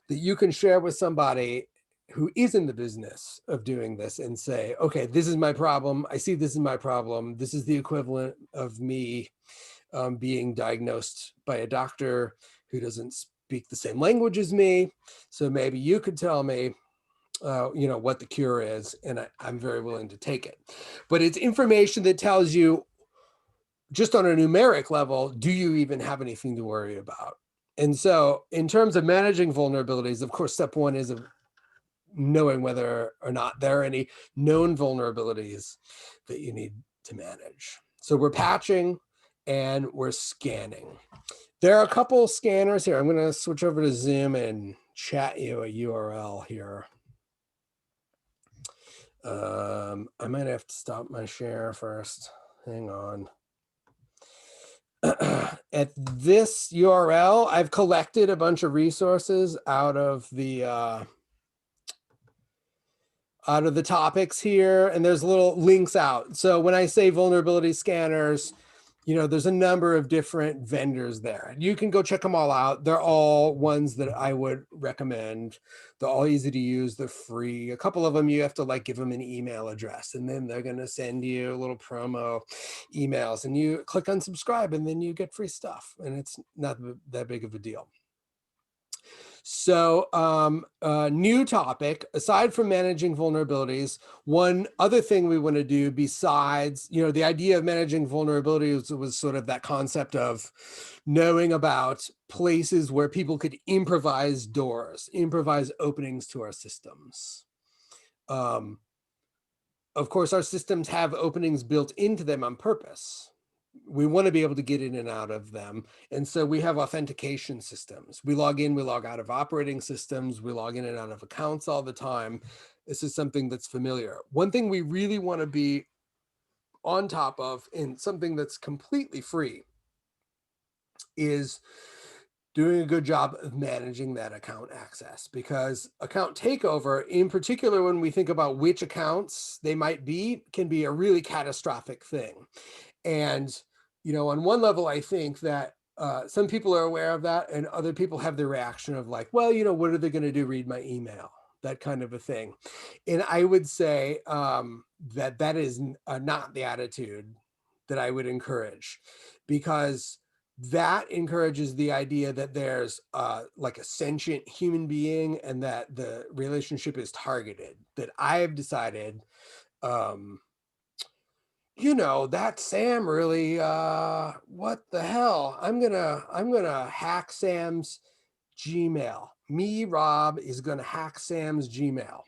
that you can share with somebody who is in the business of doing this and say, okay, this is my problem. I see this is my problem. This is the equivalent of me being diagnosed by a doctor who doesn't speak the same language as me. So maybe you could tell me, what the cure is, and I'm very willing to take it. But it's information that tells you just on a numeric level, do you even have anything to worry about? And so in terms of managing vulnerabilities, of course, step 1 is knowing whether or not there are any known vulnerabilities that you need to manage. So we're patching and we're scanning. There are a couple scanners here. I'm going to switch over to Zoom and chat you a URL here. I might have to stop my share first. Hang on. At this URL, I've collected a bunch of resources out of the topics here, and there's little links out. So when I say vulnerability scanners, there's a number of different vendors there. You can go check them all out. They're all ones that I would recommend. They're all easy to use. They're free. A couple of them, you have to give them an email address, and then they're going to send you little promo emails, and you click on subscribe, and then you get free stuff. And it's not that big of a deal. So new topic, aside from managing vulnerabilities, one other thing we want to do besides, the idea of managing vulnerabilities was sort of that concept of knowing about places where people could improvise doors, improvise openings to our systems. Of course, our systems have openings built into them on purpose. We want to be able to get in and out of them. And so we have authentication systems. We log in, we log out of operating systems, we log in and out of accounts all the time. This is something that's familiar. One thing we really want to be on top of, in something that's completely free, is doing a good job of managing that account access, because account takeover, in particular, when we think about which accounts they might be, can be a really catastrophic thing. And, on one level, I think that some people are aware of that, and other people have the reaction of like, well, what are they going to do? Read my email, that kind of a thing. And I would say that is not the attitude that I would encourage, because that encourages the idea that there's like a sentient human being and that the relationship is targeted, that I've decided, that Sam really, what the hell? I'm gonna hack Sam's Gmail. Me, Rob, is gonna hack Sam's Gmail.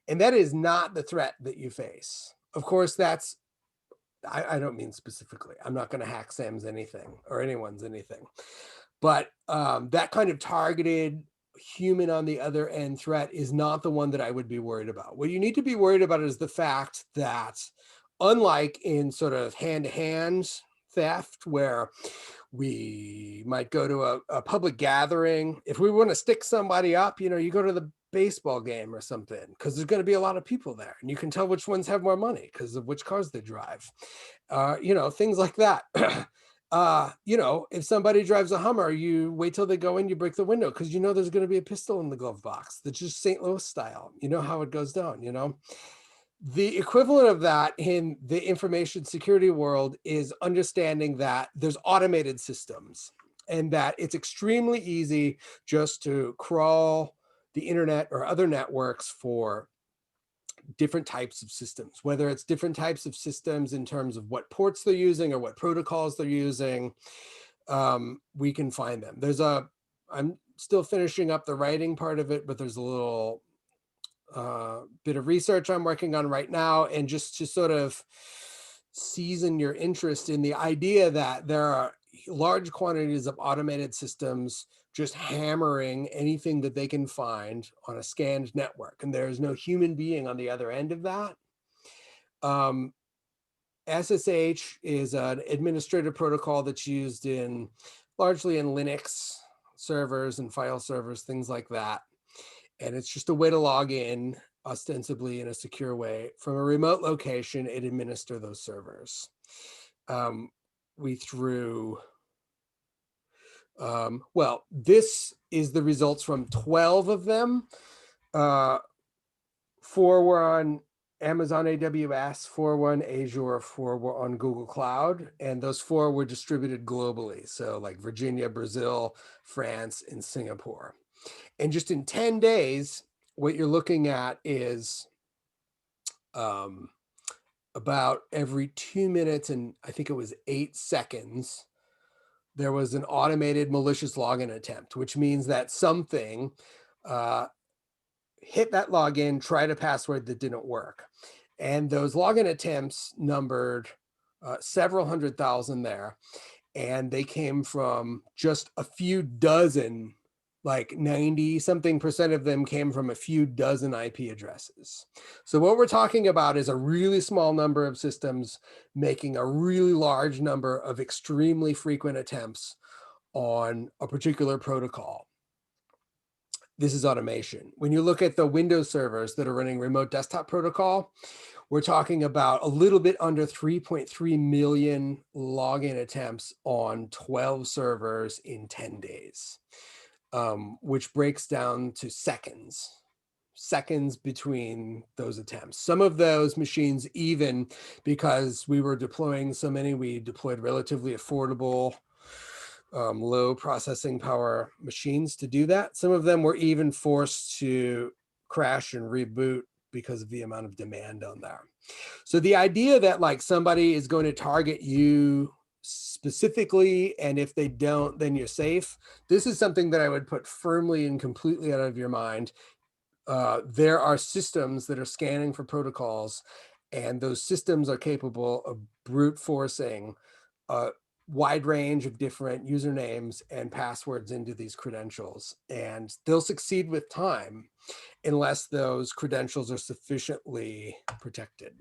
And that is not the threat that you face. Of course, I don't mean specifically. I'm not gonna hack Sam's anything or anyone's anything. But that kind of targeted human on the other end threat is not the one that I would be worried about. What you need to be worried about is the fact that, unlike in sort of hand-to-hand theft, where we might go to a public gathering, if we want to stick somebody up, you go to the baseball game or something, because there's going to be a lot of people there, and you can tell which ones have more money because of which cars they drive, things like that. If somebody drives a Hummer, you wait till they go in, you break the window, because there's going to be a pistol in the glove box. That's just St. Louis style. You know how it goes down, The equivalent of that in the information security world is understanding that there's automated systems, and that it's extremely easy just to crawl the internet or other networks for different types of systems, whether it's different types of systems in terms of what ports they're using or what protocols they're using. We can find them. I'm still finishing up the writing part of it, but there's a little bit of research I'm working on right now, and just to sort of season your interest in the idea that there are large quantities of automated systems just hammering anything that they can find on a scanned network, and there's no human being on the other end of that. SSH is an administrative protocol that's used largely in Linux servers and file servers, things like that. And it's just a way to log in ostensibly in a secure way from a remote location and administer those servers. This is the results from 12 of them. 4 were on Amazon AWS, 4 were on Azure, 4 were on Google Cloud, and those 4 were distributed globally. So like Virginia, Brazil, France, and Singapore. And just in 10 days, what you're looking at is about every 2 minutes and I think it was 8 seconds, there was an automated malicious login attempt, which means that something hit that login, tried a password that didn't work. And those login attempts numbered several 100,000 there. And they came from just a few dozen, like 90-something% of them came from a few dozen IP addresses. So what we're talking about is a really small number of systems making a really large number of extremely frequent attempts on a particular protocol. This is automation. When you look at the Windows servers that are running remote desktop protocol, we're talking about a little bit under 3.3 million login attempts on 12 servers in 10 days, which breaks down to seconds between those attempts. Some of those machines, even because we were deploying so many, we deployed relatively affordable, low processing power machines to do that. Some of them were even forced to crash and reboot because of the amount of demand on there. So the idea that like somebody is going to target you specifically, and if they don't, then you're safe. This is something that I would put firmly and completely out of your mind. There are systems that are scanning for protocols, and those systems are capable of brute forcing wide range of different usernames and passwords into these credentials. And they'll succeed with time unless those credentials are sufficiently protected.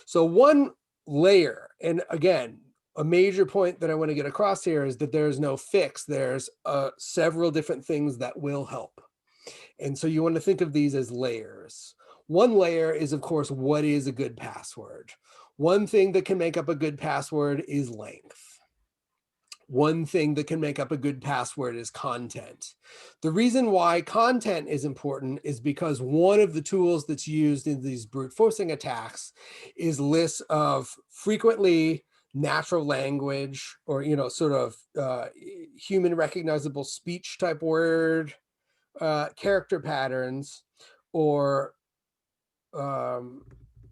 So one layer, and again, a major point that I want to get across here is that there's no fix. There's several different things that will help. And so you want to think of these as layers. One layer is, of course, what is a good password? One thing that can make up a good password is length. One thing that can make up a good password is content. The reason why content is important is because one of the tools that's used in these brute forcing attacks is lists of frequently natural language or, sort of human recognizable speech type word, character patterns, or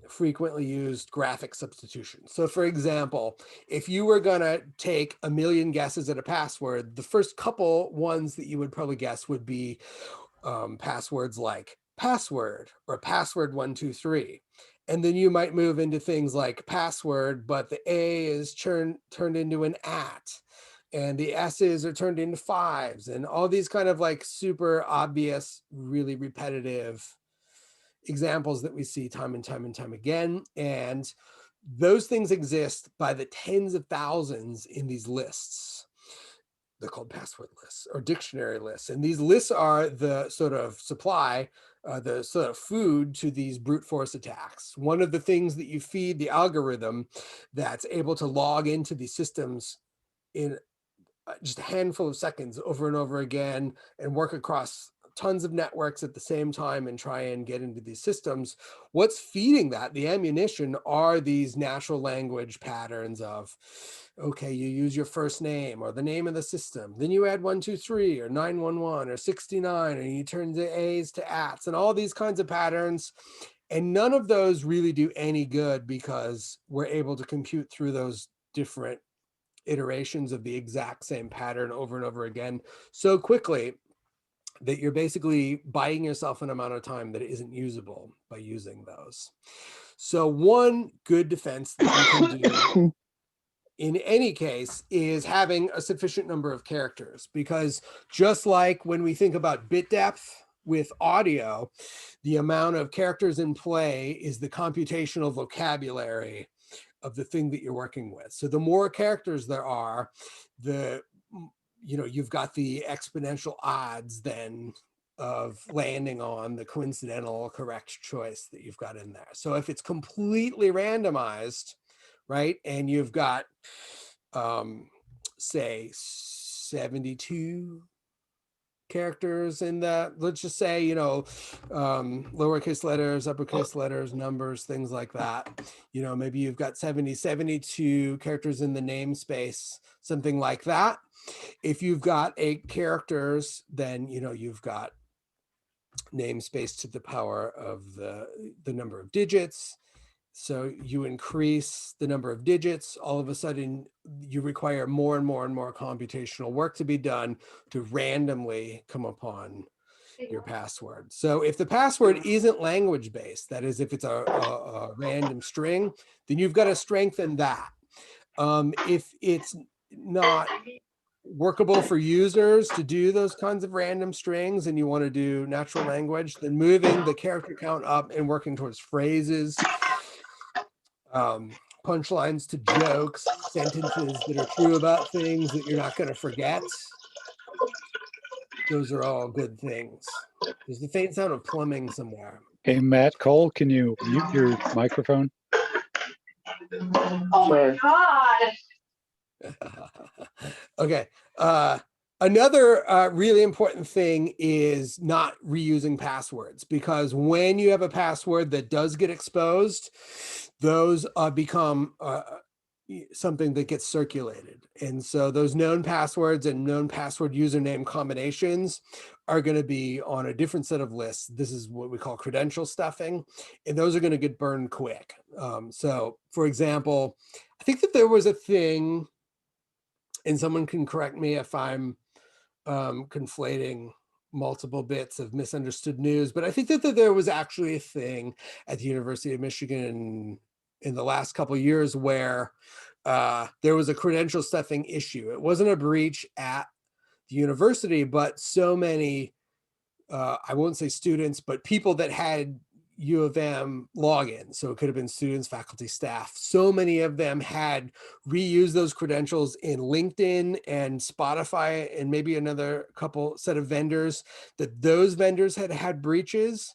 frequently used graphic substitution. So for example, if you were gonna take 1 million guesses at a password, the first couple ones that you would probably guess would be passwords like password or password 123. And then you might move into things like password, but the A is turned into an at, and the S's are turned into 5s, and all these kind of like super obvious, really repetitive examples that we see time and time and time again. And those things exist by the tens of thousands in these lists. They're called password lists or dictionary lists. And these lists are the sort of supply, the sort of food to these brute force attacks. One of the things that you feed the algorithm that's able to log into these systems in just a handful of seconds over and over again and work across tons of networks at the same time and try and get into these systems. What's feeding that, the ammunition, are these natural language patterns of, okay, you use your first name or the name of the system, then you add 123 or 911 or 69, and you turn the A's to ats and all these kinds of patterns. And none of those really do any good because we're able to compute through those different iterations of the exact same pattern over and over again so quickly that you're basically buying yourself an amount of time that isn't usable by using those. So one good defense that you can do in any case is having a sufficient number of characters, because just like when we think about bit depth with audio, the amount of characters in play is the computational vocabulary of the thing that you're working with. So the more characters there are, you've got the exponential odds then of landing on the coincidental correct choice that you've got in there. So if it's completely randomized, right, and you've got say 72 characters in that, let's just say, lowercase letters, uppercase letters, numbers, things like that. Maybe you've got 72 characters in the namespace, something like that. If you've got 8 characters, then, you've got namespace to the power of the number of digits. So you increase the number of digits, all of a sudden you require more and more and more computational work to be done to randomly come upon your password. So if the password isn't language based, that is, if it's a random string, then you've got to strengthen that. If it's not workable for users to do those kinds of random strings and you want to do natural language, then moving the character count up and working towards phrases, punchlines to jokes, sentences that are true about things that you're not going to forget. Those are all good things. There's the faint sound of plumbing somewhere. Hey, Matt Cole, can you mute your microphone? Oh my God. Okay. Another really important thing is not reusing passwords, because when you have a password that does get exposed, those become something that gets circulated. And so those known passwords and known password username combinations are going to be on a different set of lists. This is what we call credential stuffing, and those are going to get burned quick. So for example, I think that there was a thing, and someone can correct me if I'm conflating multiple bits of misunderstood news, but I think that there was actually a thing at the University of Michigan in the last couple of years where there was a credential stuffing issue. It wasn't a breach at the university, but so many, I won't say students, but people that had U of M logins, so it could have been students, faculty, staff, so many of them had reused those credentials in LinkedIn and Spotify and maybe another couple set of vendors, that those vendors had had breaches.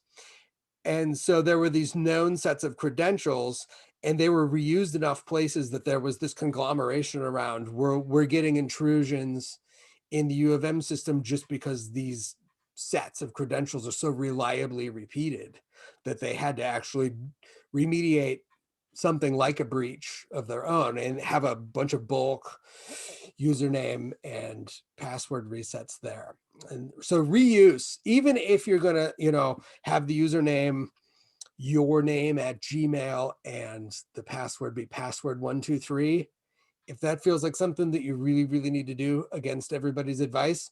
And so there were these known sets of credentials, and they were reused enough places that there was this conglomeration around, we're getting intrusions in the U of M system just because these sets of credentials are so reliably repeated that they had to actually remediate something like a breach of their own and have a bunch of bulk username and password resets there. And so reuse, even if you're going to, have the username your name at Gmail and the password be password123, if that feels like something that you really, really need to do against everybody's advice,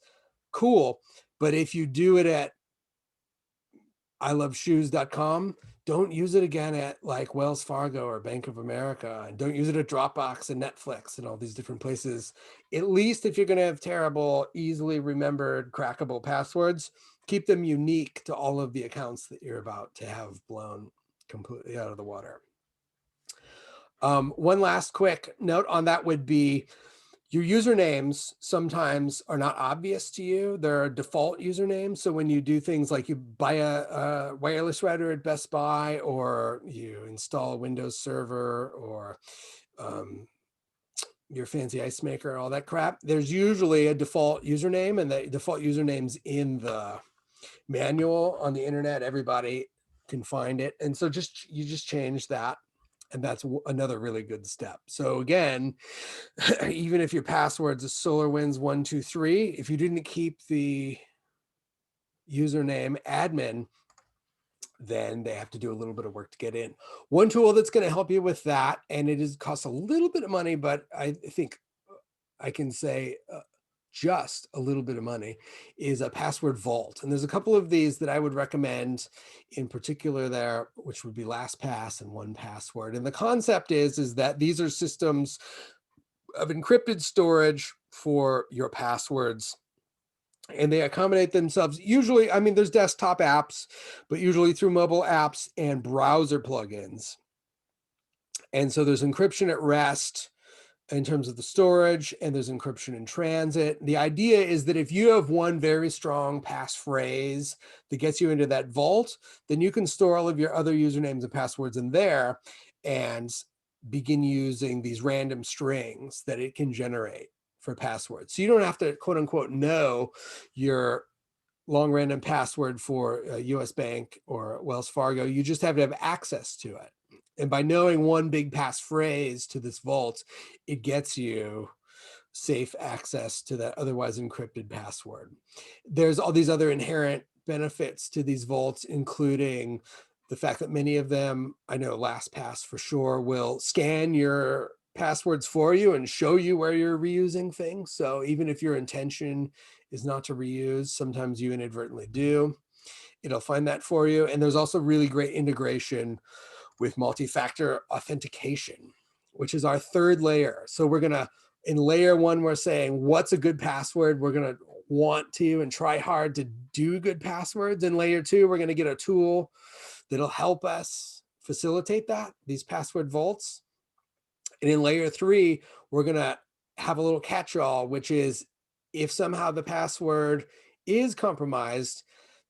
cool. But if you do it at iloveshoes.com, don't use it again at like Wells Fargo or Bank of America, and don't use it at Dropbox and Netflix and all these different places. At least if you're going to have terrible, easily remembered, crackable passwords, keep them unique to all of the accounts that you're about to have blown completely out of the water. One last quick note on that would be, your usernames sometimes are not obvious to you. They're a default username. So when you do things like you buy a wireless router at Best Buy, or you install a Windows server, or your fancy ice maker, all that crap, there's usually a default username, and the default username's in the manual on the internet. Everybody can find it. And so you just change that. And that's another really good step. So again, even if your password's a SolarWinds123, if you didn't keep the username admin, then they have to do a little bit of work to get in. One tool that's going to help you with that, and it costs a little bit of money, but I think I can say just a little bit of money, is a password vault. And there's a couple of these that I would recommend in particular there, which would be LastPass and 1Password. And the concept is that these are systems of encrypted storage for your passwords. And they accommodate themselves usually, I mean, there's desktop apps, but usually through mobile apps and browser plugins. And so there's encryption at rest in terms of the storage, and there's encryption in transit. The idea is that if you have one very strong passphrase that gets you into that vault, then you can store all of your other usernames and passwords in there and begin using these random strings that it can generate for passwords. So you don't have to, quote unquote, know your long random password for a US Bank or Wells Fargo. You just have to have access to it. And by knowing one big passphrase to this vault, it gets you safe access to that otherwise encrypted password. There's all these other inherent benefits to these vaults, including the fact that many of them, I know LastPass for sure, will scan your passwords for you and show you where you're reusing things. So even if your intention is not to reuse, sometimes you inadvertently do. It'll find that for you. And there's also really great integration with multi-factor authentication, which is our third layer. So we're gonna, in layer one, we're saying, what's a good password? We're gonna want to and try hard to do good passwords. In layer two, we're gonna get a tool that'll help us facilitate that, these password vaults. And in layer three, we're gonna have a little catch-all, which is if somehow the password is compromised,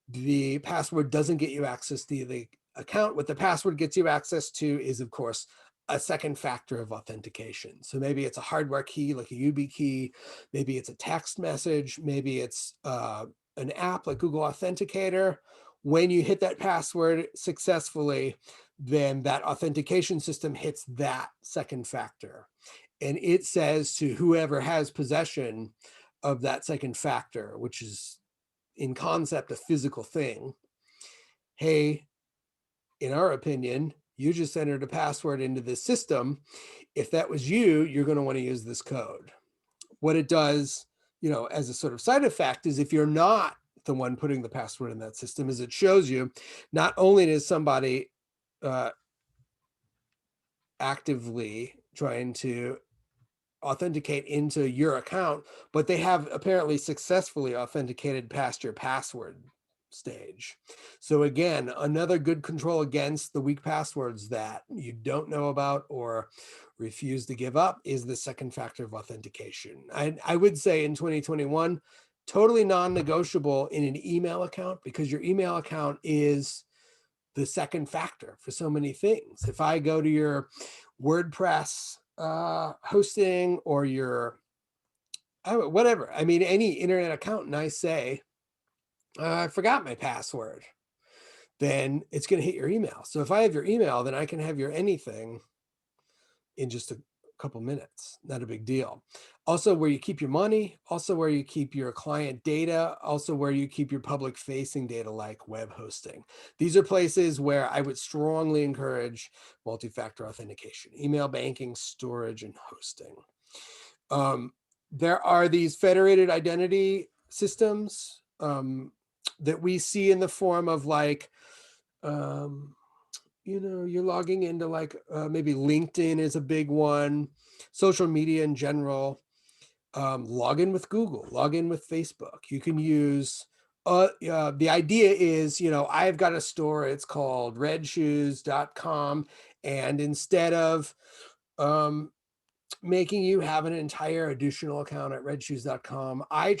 the password doesn't get you access to the account. What the password gets you access to is, of course, a second factor of authentication. So maybe it's a hardware key like a YubiKey, maybe it's a text message, maybe it's an app like Google Authenticator. When you hit that password successfully, then that authentication system hits that second factor. And it says to whoever has possession of that second factor, which is in concept a physical thing, hey, in our opinion, you just entered a password into this system. If that was you, you're going to want to use this code. What it does, you know, as a sort of side effect is if you're not the one putting the password in that system, is it shows you not only is somebody actively trying to authenticate into your account, but they have apparently successfully authenticated past your password stage. So again, another good control against the weak passwords that you don't know about or refuse to give up is the second factor of authentication. I would say in 2021, totally non-negotiable in an email account, because your email account is the second factor for so many things. If I go to your WordPress hosting or your whatever, I mean, any internet account, and I say, I forgot my password, then it's going to hit your email. So if I have your email, then I can have your anything in just a couple minutes. Not a big deal. Also where you keep your money, also where you keep your client data, also where you keep your public facing data like web hosting. These are places where I would strongly encourage multi-factor authentication, email banking, storage, and hosting. There are these federated identity systems that we see in the form of like, you know, you're logging into like maybe LinkedIn is a big one, social media in general, log in with Google, log in with Facebook. You can use, the idea is, you know, I've got a store, it's called redshoes.com. And instead of making you have an entire additional account at redshoes.com, I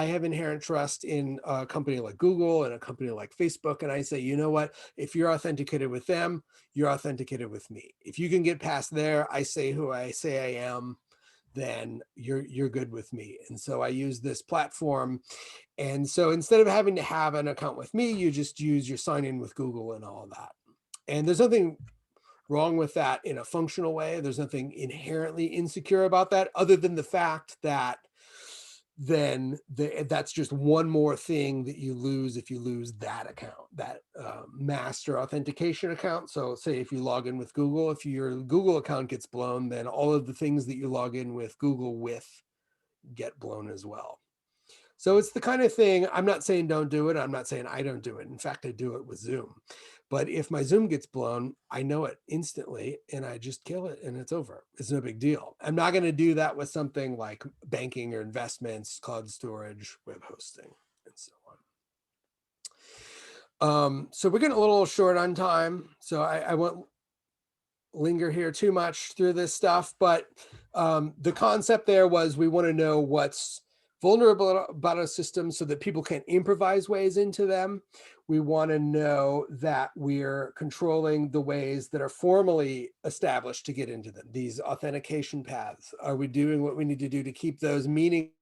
have inherent trust in a company like Google and a company like Facebook. And I say, you know what, if you're authenticated with them, you're authenticated with me. If you can get past there, I say who I say I am, then you're good with me. And so I use this platform. And so instead of having to have an account with me, you just use your sign in with Google and all that. And there's nothing wrong with that in a functional way. There's nothing inherently insecure about that, other than the fact that then that's just one more thing that you lose if you lose that account, that master authentication account. So say if you log in with Google, if your Google account gets blown, then all of the things that you log in with Google with get blown as well. So it's the kind of thing, I'm not saying don't do it. I'm not saying I don't do it. In fact, I do it with Zoom. But if my Zoom gets blown, I know it instantly and I just kill it and it's over. It's no big deal. I'm not going to do that with something like banking or investments, cloud storage, web hosting, and so on. So we're getting a little short on time. So I won't linger here too much through this stuff, but the concept there was we want to know what's vulnerable about a system so that people can improvise ways into them. We want to know that we're controlling the ways that are formally established to get into them, these authentication paths. Are we doing what we need to do to keep those meaning?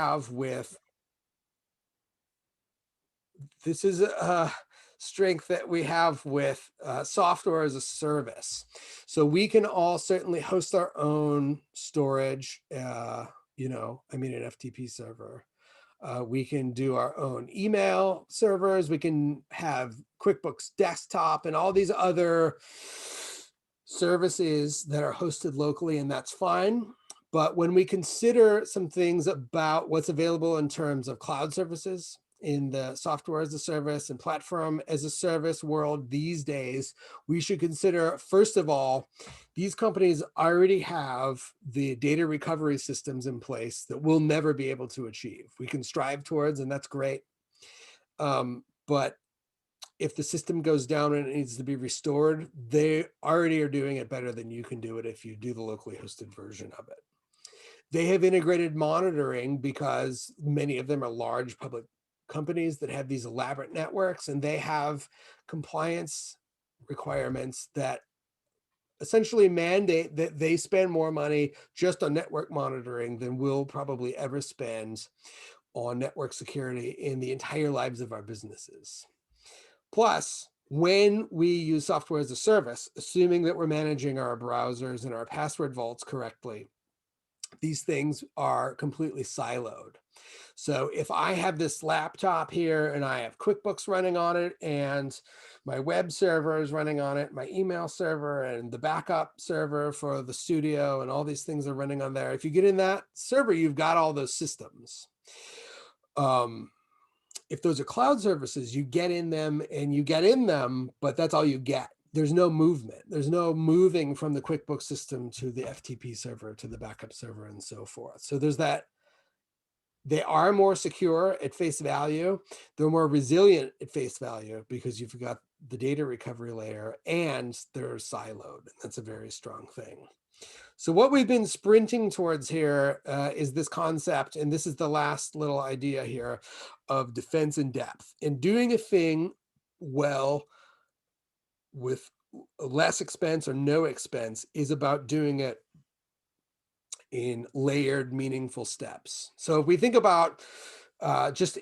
Have with this is a strength that we have with software as a service. So we can all certainly host our own storage, you know, I mean, an FTP server. We can do our own email servers. We can have QuickBooks Desktop and all these other services that are hosted locally, and that's fine. But when we consider some things about what's available in terms of cloud services in the software as a service and platform as a service world these days, we should consider, first of all, these companies already have the data recovery systems in place that we'll never be able to achieve. We can strive towards, and that's great. But if the system goes down and it needs to be restored, they already are doing it better than you can do it if you do the locally hosted version of it. They have integrated monitoring because many of them are large public companies that have these elaborate networks, and they have compliance requirements that essentially mandate that they spend more money just on network monitoring than we'll probably ever spend on network security in the entire lives of our businesses. Plus, when we use software as a service, assuming that we're managing our browsers and our password vaults correctly, these things are completely siloed. So if I have this laptop here and I have QuickBooks running on it and my web server is running on it, my email server and the backup server for the studio and all these things are running on there. If you get in that server, you've got all those systems. If those are cloud services, you get in them and you get in them, but that's all you get. There's no movement. There's no moving from the QuickBooks system to the FTP server, to the backup server, and so forth. So there's that. They are more secure at face value. They're more resilient at face value because you've got the data recovery layer and they're siloed. That's a very strong thing. So what we've been sprinting towards here is this concept, and this is the last little idea here, of defense in depth. And doing a thing well with less expense or no expense is about doing it in layered, meaningful steps. So if we think about just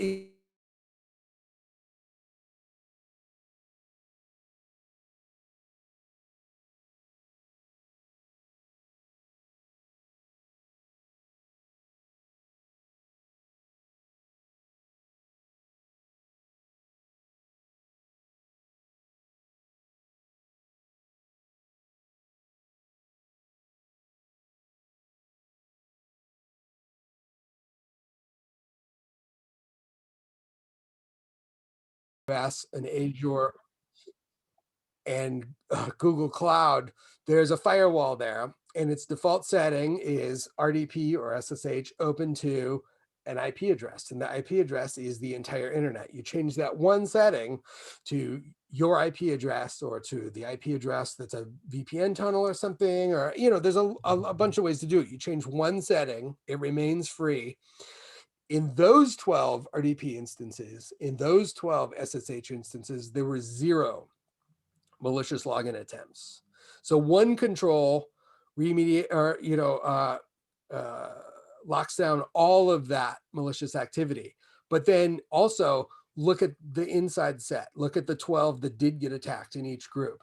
an Azure and Google Cloud, there's a firewall there, and its default setting is RDP or SSH open to an IP address, and the IP address is the entire internet. You change that one setting to your IP address or to the IP address that's a VPN tunnel or something, or, you know, there's a bunch of ways to do it. You change one setting, it remains free. In those 12 RDP instances, in those 12 SSH instances, there were 0 malicious login attempts. So one control remediate or, you know, locks down all of that malicious activity. But then also look at the inside set, look at the 12 that did get attacked in each group.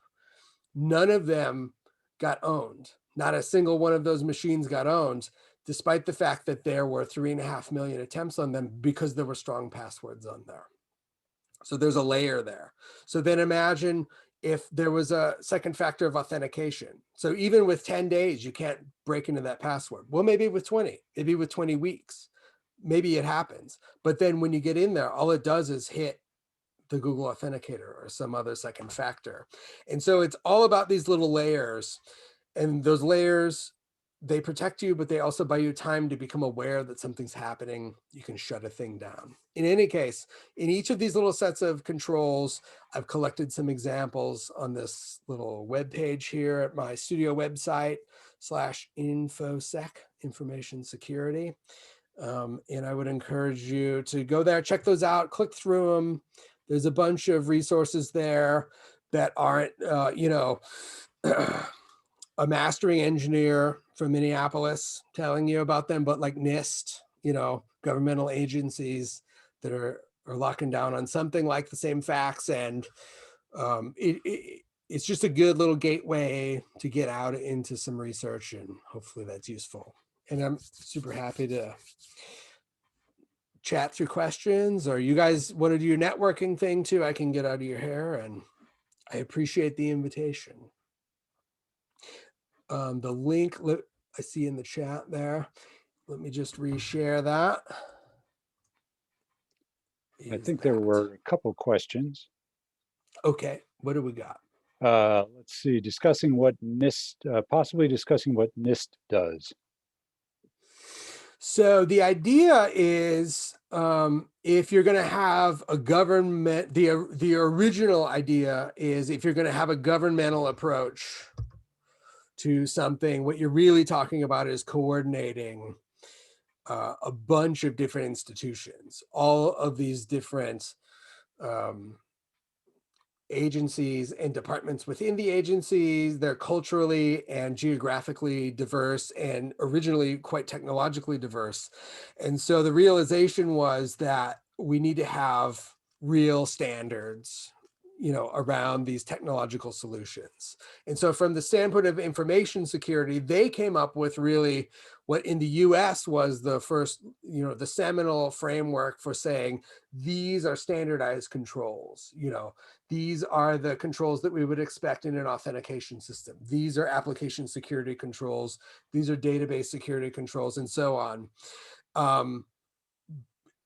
None of them got owned. Not a single one of those machines got owned, despite the fact that there were 3.5 million attempts on them because there were strong passwords on there. So there's a layer there. So then imagine if there was a second factor of authentication. So even with 10 days, you can't break into that password. Well, maybe with 20, maybe with 20 weeks, maybe it happens. But then when you get in there, all it does is hit the Google Authenticator or some other second factor. And so it's all about these little layers, and those layers, they protect you, but they also buy you time to become aware that something's happening. You can shut a thing down. In any case, in each of these little sets of controls, I've collected some examples on this little web page here at my studio website /infosec, information security. And I would encourage you to go there, check those out, click through them. There's a bunch of resources there that aren't, a mastering engineer from Minneapolis telling you about them, but like NIST, governmental agencies that are locking down on something like the same facts. And it's just a good little gateway to get out into some research, and hopefully that's useful. And I'm super happy to chat through questions, or you guys want to do your networking thing too. I can get out of your hair, and I appreciate the invitation. The link I see in the chat there. Let me just reshare that. I think there were a couple questions. Okay, what do we got? Let's see, discussing what NIST, possibly discussing what NIST does. So the idea is, if you're going to have a government, the original idea is if you're going to have a governmental approach to something, what you're really talking about is coordinating a bunch of different institutions, all of these different agencies and departments within the agencies. They're culturally and geographically diverse and originally quite technologically diverse. And so the realization was that we need to have real standards, around these technological solutions. And so from the standpoint of information security, they came up with really what in the US was the first, the seminal framework for saying, these are standardized controls. These are the controls that we would expect in an authentication system. These are application security controls. These are database security controls, and so on.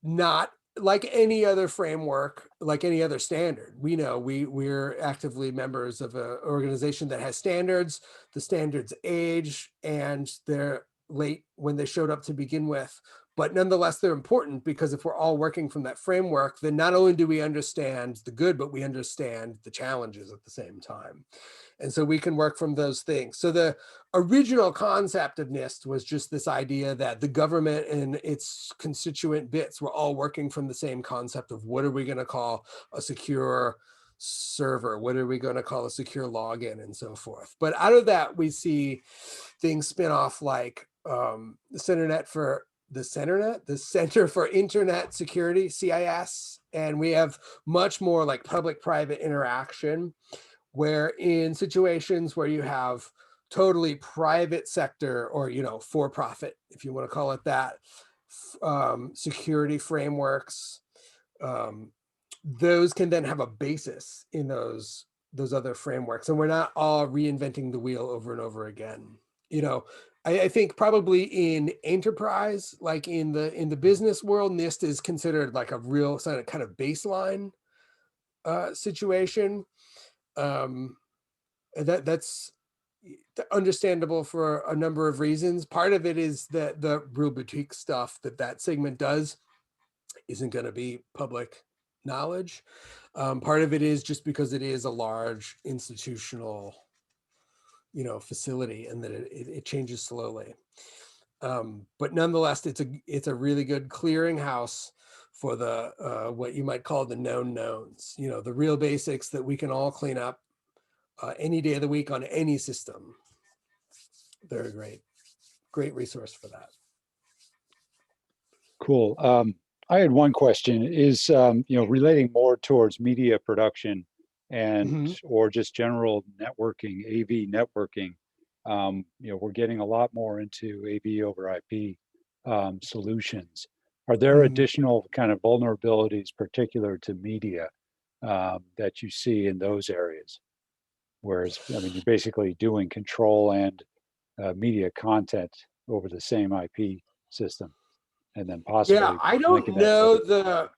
Not like any other framework, like any other standard. We know we're actively members of an organization that has standards. The standards age, and they're late when they showed up to begin with. But nonetheless, they're important, because if we're all working from that framework, then not only do we understand the good, but we understand the challenges at the same time. And so we can work from those things. So the original concept of NIST was just this idea that the government and its constituent bits were all working from the same concept of, what are we going to call a secure server? What are we going to call a secure login, and so forth? But out of that, we see things spin off like the Center for Internet Security, CIS. And we have much more like public-private interaction, where in situations where you have totally private sector, or for-profit, if you want to call it that, security frameworks, those can then have a basis in those other frameworks, and we're not all reinventing the wheel over and over again. I think probably in enterprise, like in the business world, NIST is considered like a real kind of baseline situation. That's understandable for a number of reasons. Part of it is that the real boutique stuff that segment does isn't going to be public knowledge. Part of it is just because it is a large institutional facility, and that it changes slowly. But nonetheless, it's a really good clearinghouse for the what you might call the known knowns, the real basics that we can all clean up any day of the week on any system. They're a great resource for that. Cool. I had one question is, relating more towards media production and or just general networking, AV networking. We're getting a lot more into AV over IP solutions. Are there additional kind of vulnerabilities particular to media that you see in those areas? Whereas, I mean, you're basically doing control and media content over the same IP system, and then possibly. Yeah, I don't linking that to know other-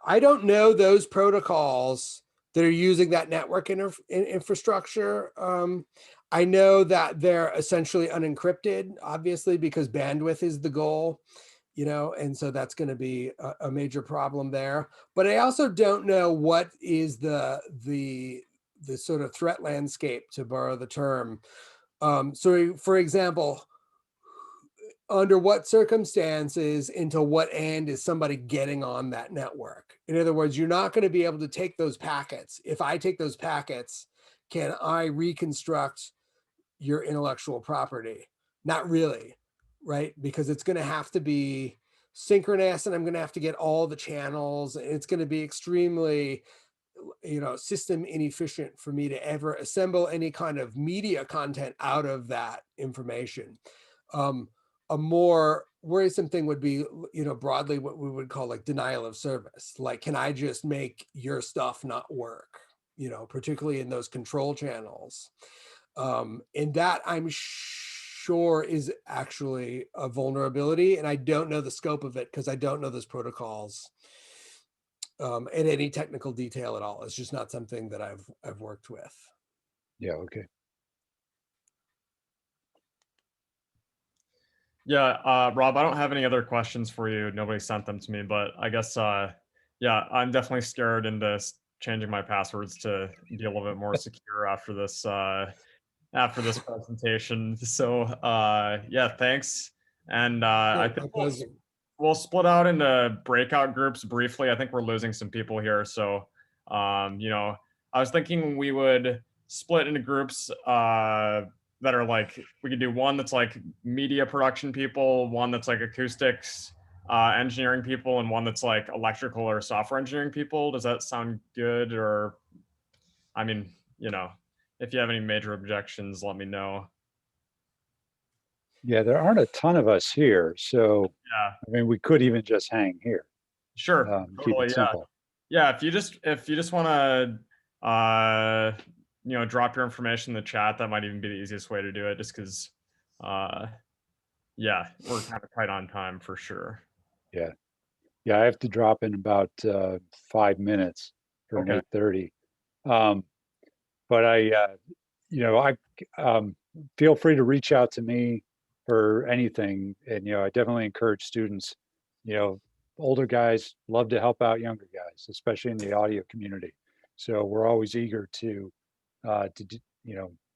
I don't know those protocols that are using that network infrastructure. I know that they're essentially unencrypted, obviously, because bandwidth is the goal, and so that's going to be a major problem there. But I also don't know what is the sort of threat landscape, to borrow the term. So, for example, under what circumstances, into what end is somebody getting on that network? In other words, you're not going to be able to take those packets. If I take those packets, can I reconstruct your intellectual property? Not really, right? Because it's going to have to be synchronous, and I'm going to have to get all the channels. It's going to be extremely, system inefficient for me to ever assemble any kind of media content out of that information. A more worrisome thing would be, broadly what we would call like denial of service. Like, can I just make your stuff not work? Particularly in those control channels. And that, I'm sure, is actually a vulnerability. And I don't know the scope of it because I don't know those protocols in any technical detail at all. It's just not something that I've worked with. Yeah. Okay. Yeah, Rob, I don't have any other questions for you. Nobody sent them to me, but I guess, yeah, I'm definitely scared into changing my passwords to be a little bit more secure after this presentation. So, yeah, thanks. And I think we'll split out into breakout groups briefly. I think we're losing some people here. So, I was thinking we would split into groups that are like, we could do one that's like media production people, one that's like acoustics engineering people, and one that's like electrical or software engineering people. Does that sound good? Or, I mean, if you have any major objections, let me know. Yeah, there aren't a ton of us here, so yeah, I mean, we could even just hang here. Sure, keep totally, it simple. Yeah, if you just want to, drop your information in the chat, that might even be the easiest way to do it. Just because, yeah, we're kind of tight on time for sure. Yeah, I have to drop in about 5 minutes for an 8:30. But I feel free to reach out to me for anything, and I definitely encourage students. Older guys love to help out younger guys, especially in the audio community. So we're always eager to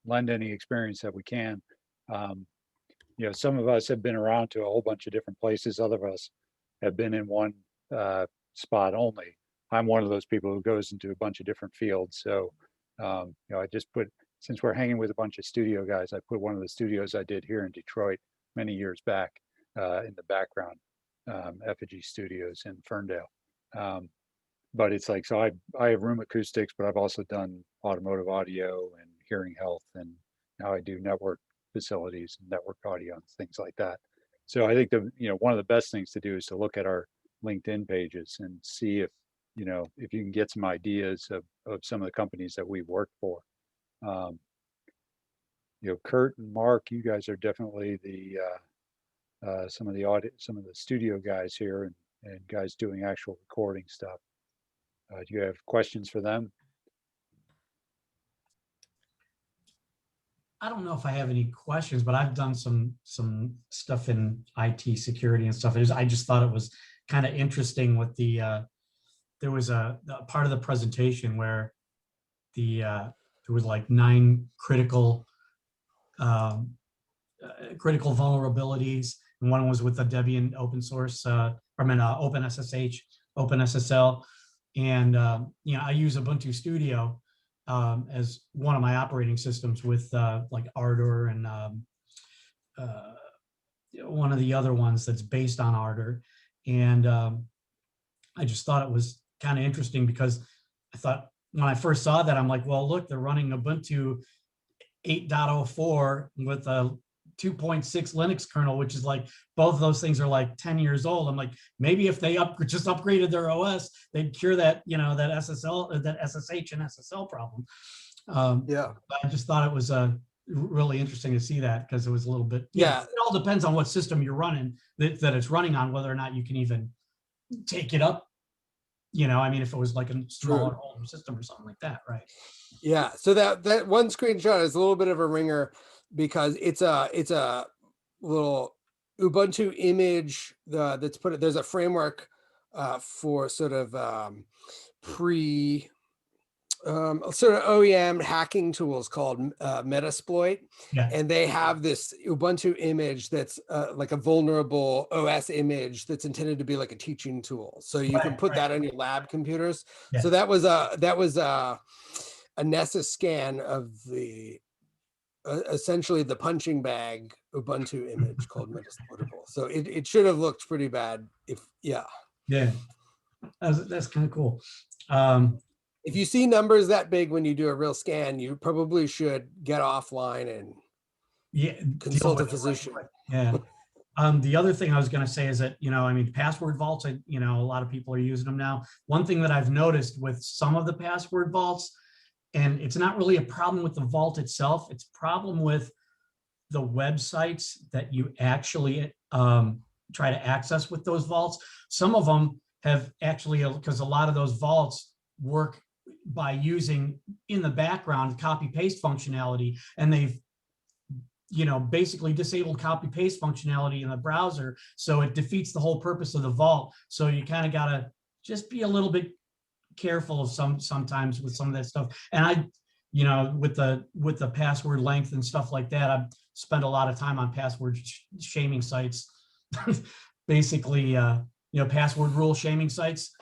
lend any experience that we can. Some of us have been around to a whole bunch of different places. Other of us have been in one spot only. I'm one of those people who goes into a bunch of different fields. So, I just put, since we're hanging with a bunch of studio guys, I put one of the studios I did here in Detroit many years back in the background, Effigy Studios in Ferndale. But it's like, so I have room acoustics, but I've also done automotive audio and hearing health, and now I do network facilities and network audio and things like that. So I think one of the best things to do is to look at our LinkedIn pages and see if you can get some ideas of some of the companies that we've worked for. Kurt and Mark, you guys are definitely the some of the studio guys here and guys doing actual recording stuff. Do you have questions for them? I don't know if I have any questions, but I've done some stuff in IT security and stuff. I just thought it was kind of interesting with the there was a part of the presentation where there was like 9 critical vulnerabilities, and one was with the Debian open source, OpenSSH, OpenSSL, and I use Ubuntu Studio as one of my operating systems with like Ardor and one of the other ones that's based on Ardor, and I just thought it was kind of interesting because I thought when I first saw that, I'm like, well, look, they're running Ubuntu 8.04 with a 2.6 Linux kernel, which is like, both of those things are like 10 years old. I'm like, maybe if they just upgraded their OS, they'd cure that, you know, that SSL, that SSH and SSL problem. Yeah. I just thought it was really interesting to see that, because it was a little bit, Yeah. it all depends on what system you're running, that it's running on, whether or not you can even take it up. You know, I mean, if it was like a smaller older system or something like that, right? Yeah. So that one screenshot is a little bit of a ringer because it's a little Ubuntu image that's put. There's a framework for sort of sort of OEM hacking tools called Metasploit. Yeah. And they have this Ubuntu image that's like a vulnerable OS image that's intended to be like a teaching tool. So you can put that on your lab computers. Yeah. So that was a Nessus scan of the essentially the punching bag Ubuntu image called Metasploitable. So it should have looked pretty bad if, yeah. Yeah, that's kind of cool. If you see numbers that big when you do a real scan, you probably should get offline and consult a physician. Yeah. The other thing I was going to say is that, you know, I mean, password vaults, you know, a lot of people are using them now. One thing that I've noticed with some of the password vaults, and it's not really a problem with the vault itself, it's a problem with the websites that you actually try to access with those vaults. Some of them have actually, because a lot of those vaults work by using in the background copy paste functionality, and they've, you know, basically disabled copy paste functionality in the browser, so it defeats the whole purpose of the vault. So you kind of got to just be a little bit careful of sometimes with some of that stuff. And I, you know, with the password length and stuff like that, I've spent a lot of time on password shaming sites. Basically, you know, password rule shaming sites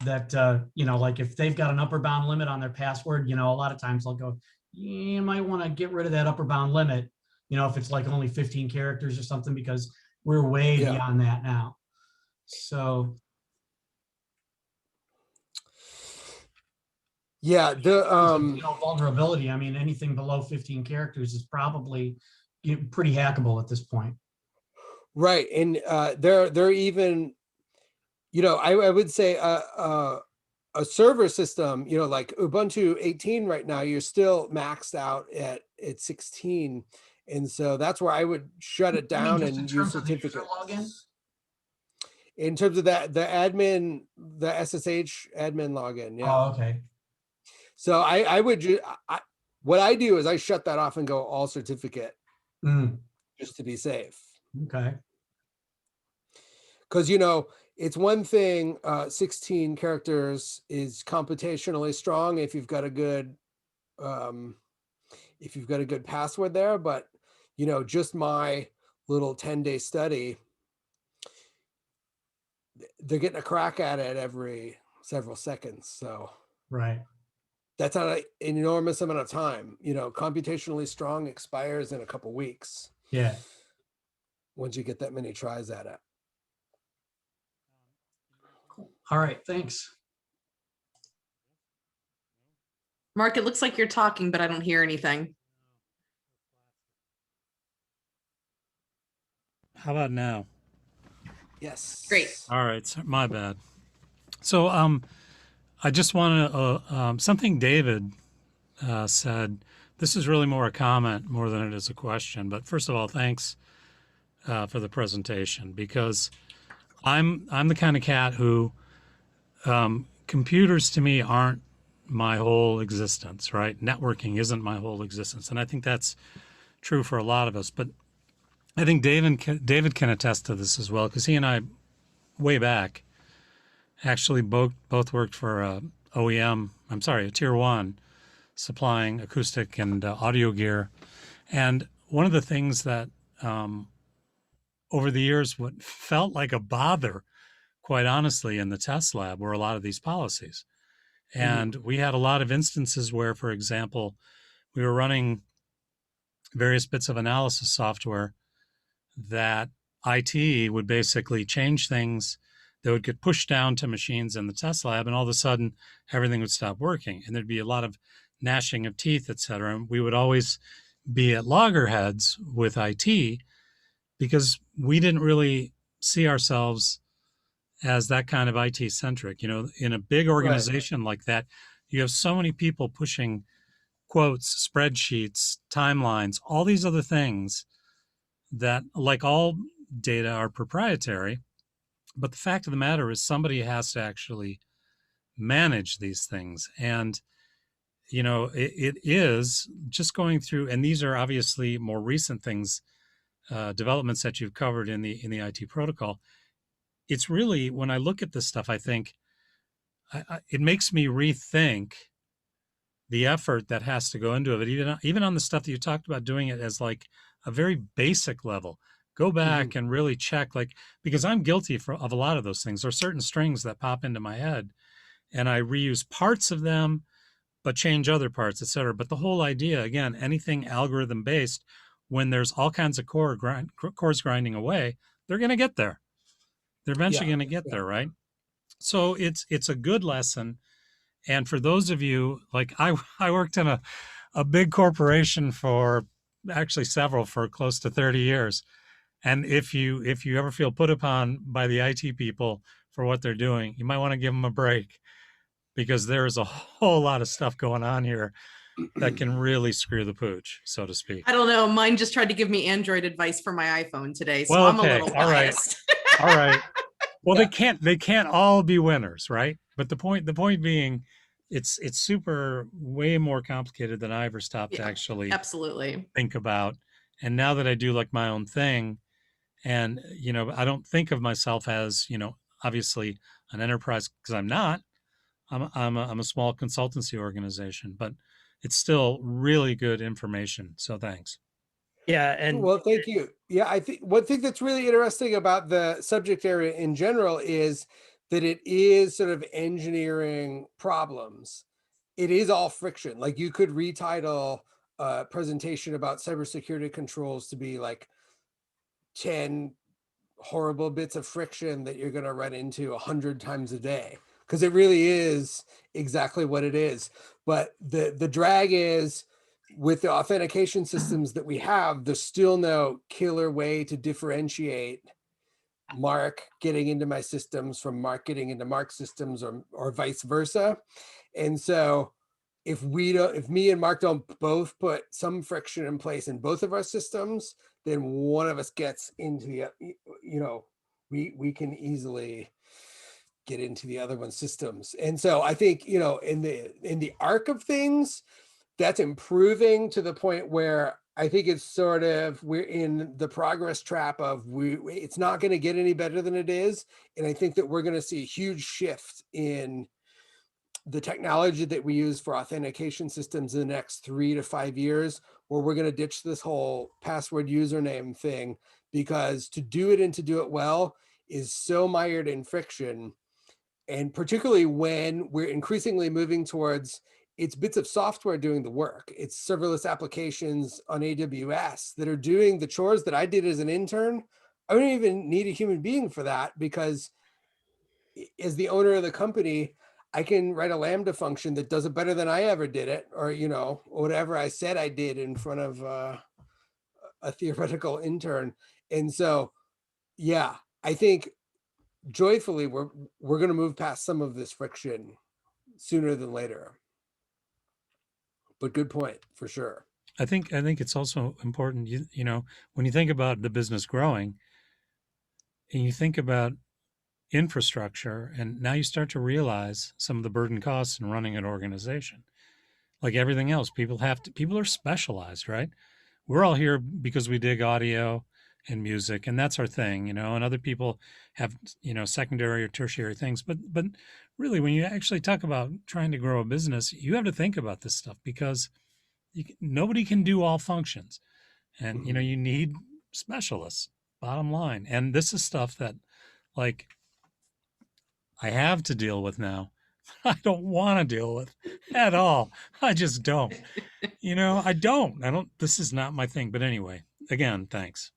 that, you know, like if they've got an upper bound limit on their password, you know, a lot of times I'll go, you might want to get rid of that upper bound limit, you know, if it's like only 15 characters or something, because we're way beyond that now. So. Yeah, the you know, vulnerability, I mean, anything below 15 characters is probably pretty hackable at this point. Right. And they're even, you know, I would say a server system, you know, like Ubuntu 18 right now, you're still maxed out at 16. And so that's where I would shut it down and use certificates. In terms of that, the SSH admin login. Yeah. Oh, okay. So I would what I do is I shut that off and go all certificate just to be safe. Okay. Because, you know, it's one thing, 16 characters is computationally strong if you've got a good password there, but, you know, just my little 10-day study, they're getting a crack at it every several seconds. So right. That's not an enormous amount of time. You know, computationally strong expires in a couple weeks. Yeah. Once you get that many tries at it. Cool. All right, thanks. Mark, it looks like you're talking, but I don't hear anything. How about now? Yes. Great. All right, so my bad. So I just want to, something David said, this is really more a comment more than it is a question, but first of all, thanks for the presentation, because I'm the kind of cat who, computers to me aren't my whole existence, right? Networking isn't my whole existence. And I think that's true for a lot of us, but I think David can attest to this as well, because he and I, way back, actually both worked for a tier 1 supplying acoustic and audio gear. And one of the things that over the years, what felt like a bother, quite honestly, in the test lab were a lot of these policies. And we had a lot of instances where, for example, we were running various bits of analysis software that IT would basically change things. that would get pushed down to machines in the test lab, and all of a sudden everything would stop working, and there'd be a lot of gnashing of teeth, et cetera. And we would always be at loggerheads with IT because we didn't really see ourselves as that kind of IT centric. You know, in a big organization like that, you have so many people pushing quotes, spreadsheets, timelines, all these other things that, like all data, are proprietary. But the fact of the matter is somebody has to actually manage these things. And, you know, it is just going through, and these are obviously more recent things, developments that you've covered in the IT protocol. It's really, when I look at this stuff, I think it makes me rethink the effort that has to go into it. Even on the stuff that you talked about, doing it as like a very basic level, go back and really check, like, because I'm guilty of a lot of those things. There are certain strings that pop into my head and I reuse parts of them, but change other parts, et cetera. But the whole idea, again, anything algorithm based, when there's all kinds of cores grinding away, they're going to get there. They're eventually going to get there, right? So it's a good lesson. And for those of you, like I worked in a big corporation for actually several for close to 30 years. And if you ever feel put upon by the IT people for what they're doing, you might want to give them a break, because there is a whole lot of stuff going on here that can really screw the pooch, so to speak. I don't know. Mine just tried to give me Android advice for my iPhone today, so Well, I'm okay. a little biased. All right. Well, they can't all be winners, right? But the point being, it's super way more complicated than I ever stopped to actually absolutely think about. And now that I do like my own thing, and, you know, I don't think of myself as, you know, obviously an enterprise, because I'm not. I'm a small consultancy organization, but it's still really good information. So thanks. Yeah, and well, thank you. Yeah, I think one thing that's really interesting about the subject area in general is that it is sort of engineering problems. It is all friction. Like, you could retitle a presentation about cybersecurity controls to be like 10 horrible bits of friction that you're going to run into 100 times a day, because it really is exactly what it is. But the drag is, with the authentication systems that we have, there's still no killer way to differentiate Mark getting into my systems from Mark getting into Mark's systems, or vice versa. And so if me and Mark don't both put some friction in place in both of our systems, then one of us gets into the, you know, we can easily get into the other one's systems. And so I think, you know, in the arc of things, that's improving to the point where I think it's sort of, we're in the progress trap of it's not going to get any better than it is. And I think that we're going to see a huge shift in the technology that we use for authentication systems in the next 3 to 5 years, where we're going to ditch this whole password username thing, because to do it and to do it well is so mired in friction. And particularly when we're increasingly moving towards, it's bits of software doing the work. It's serverless applications on AWS that are doing the chores that I did as an intern. I don't even need a human being for that, because as the owner of the company, I can write a Lambda function that does it better than I ever did it, or, you know, whatever I said I did in front of a theoretical intern. And so, yeah, I think joyfully we're going to move past some of this friction sooner than later. But good point, for sure. I think it's also important, you know, when you think about the business growing and you think about infrastructure, and now you start to realize some of the burden costs in running an organization. Like everything else, people are specialized, right? We're all here because we dig audio and music, and that's our thing, you know, and other people have, you know, secondary or tertiary things. But really, when you actually talk about trying to grow a business, you have to think about this stuff, because nobody can do all functions, and you know, you need specialists, bottom line. And this is stuff that, like, I have to deal with now. I don't want to deal with at all. I just don't. You know, I don't. This is not my thing. But anyway, again, thanks.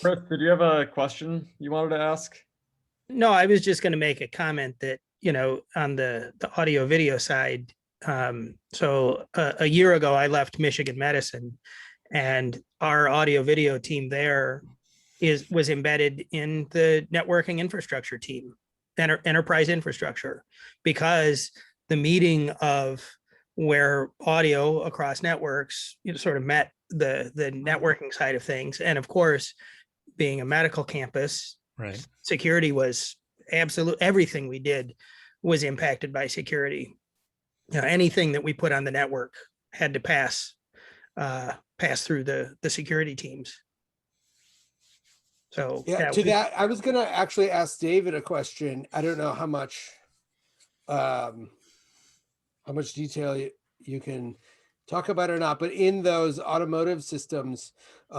Chris, did you have a question you wanted to ask? No, I was just going to make a comment that, on the audio video side. So a year ago, I left Michigan Medicine, and our audio video team there was embedded in the networking infrastructure team, enterprise infrastructure, because the meeting of where audio across networks sort of met the networking side of things. And of course, being a medical campus, Right. security was absolute. Everything we did was impacted by security. Anything that we put on the network had to pass through the security teams. So Yeah, to that, I was gonna actually ask David a question. I don't know how much detail you can talk about or not, but in those automotive systems,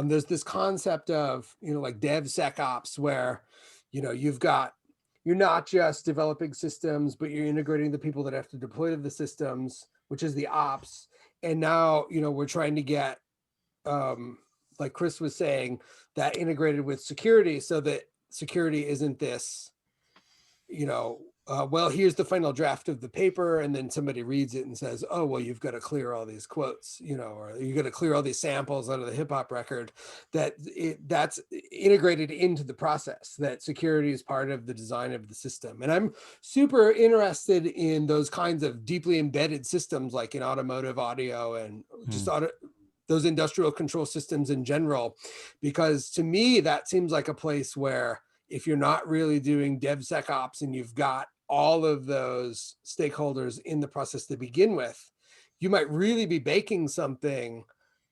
there's this concept of, like DevSecOps, where, you're not just developing systems, but you're integrating the people that have to deploy to the systems, which is the ops. And now, we're trying to get, like Chris was saying, that integrated with security, so that security isn't this, well, here's the final draft of the paper, and then somebody reads it and says, oh, well, you've got to clear all these quotes, or you got to clear all these samples out of the hip hop record. That's integrated into the process, that security is part of the design of the system. And I'm super interested in those kinds of deeply embedded systems, like in automotive audio and just those industrial control systems in general, because to me, that seems like a place where, if you're not really doing DevSecOps and you've got all of those stakeholders in the process to begin with, you might really be baking something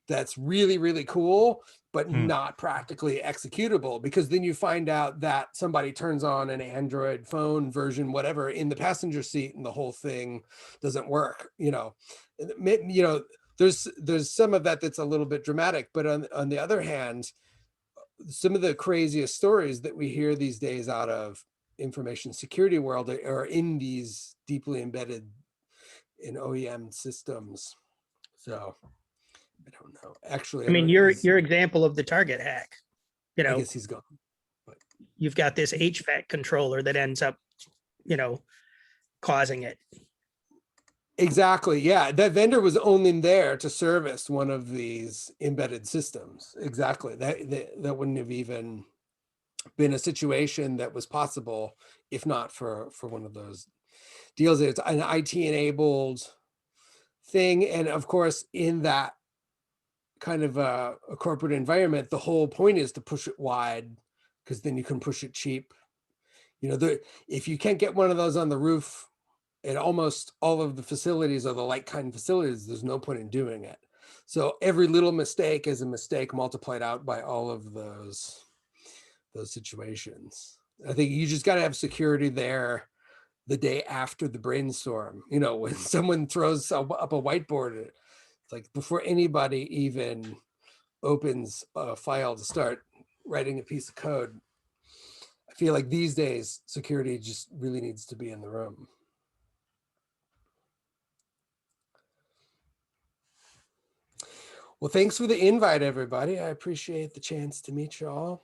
that's really, really cool, but not practically executable, because then you find out that somebody turns on an Android phone version, whatever, in the passenger seat, and the whole thing doesn't work. There's some of that that's a little bit dramatic, but on the other hand, some of the craziest stories that we hear these days out of information security world are in these deeply embedded in OEM systems. So I don't know. Actually, I mean, your example of the Target hack, I guess he's gone. But you've got this HVAC controller that ends up, causing it. Exactly. Yeah. That vendor was only there to service one of these embedded systems. Exactly. That wouldn't have even been a situation that was possible if not for one of those deals. It's an IT enabled thing. And of course, in that kind of a corporate environment, the whole point is to push it wide, because then you can push it cheap. If you can't get one of those on the roof at almost all of the facilities, or the like kind of facilities, there's no point in doing it. So every little mistake is a mistake multiplied out by all of those situations. I think you just got to have security there the day after the brainstorm. When someone throws up a whiteboard, it's like before anybody even opens a file to start writing a piece of code. I feel like these days security just really needs to be in the room. Well, thanks for the invite, everybody. I appreciate the chance to meet you all.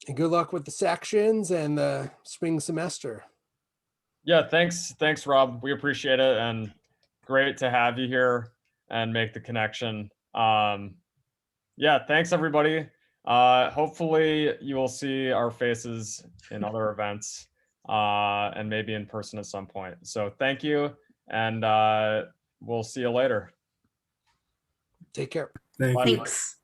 And good luck with the sections and the spring semester. Yeah, thanks, Rob. We appreciate it, and great to have you here and make the connection. Yeah, thanks everybody. Hopefully you will see our faces in other events and maybe in person at some point. So thank you, and we'll see you later. Take care. Thank you. Thanks.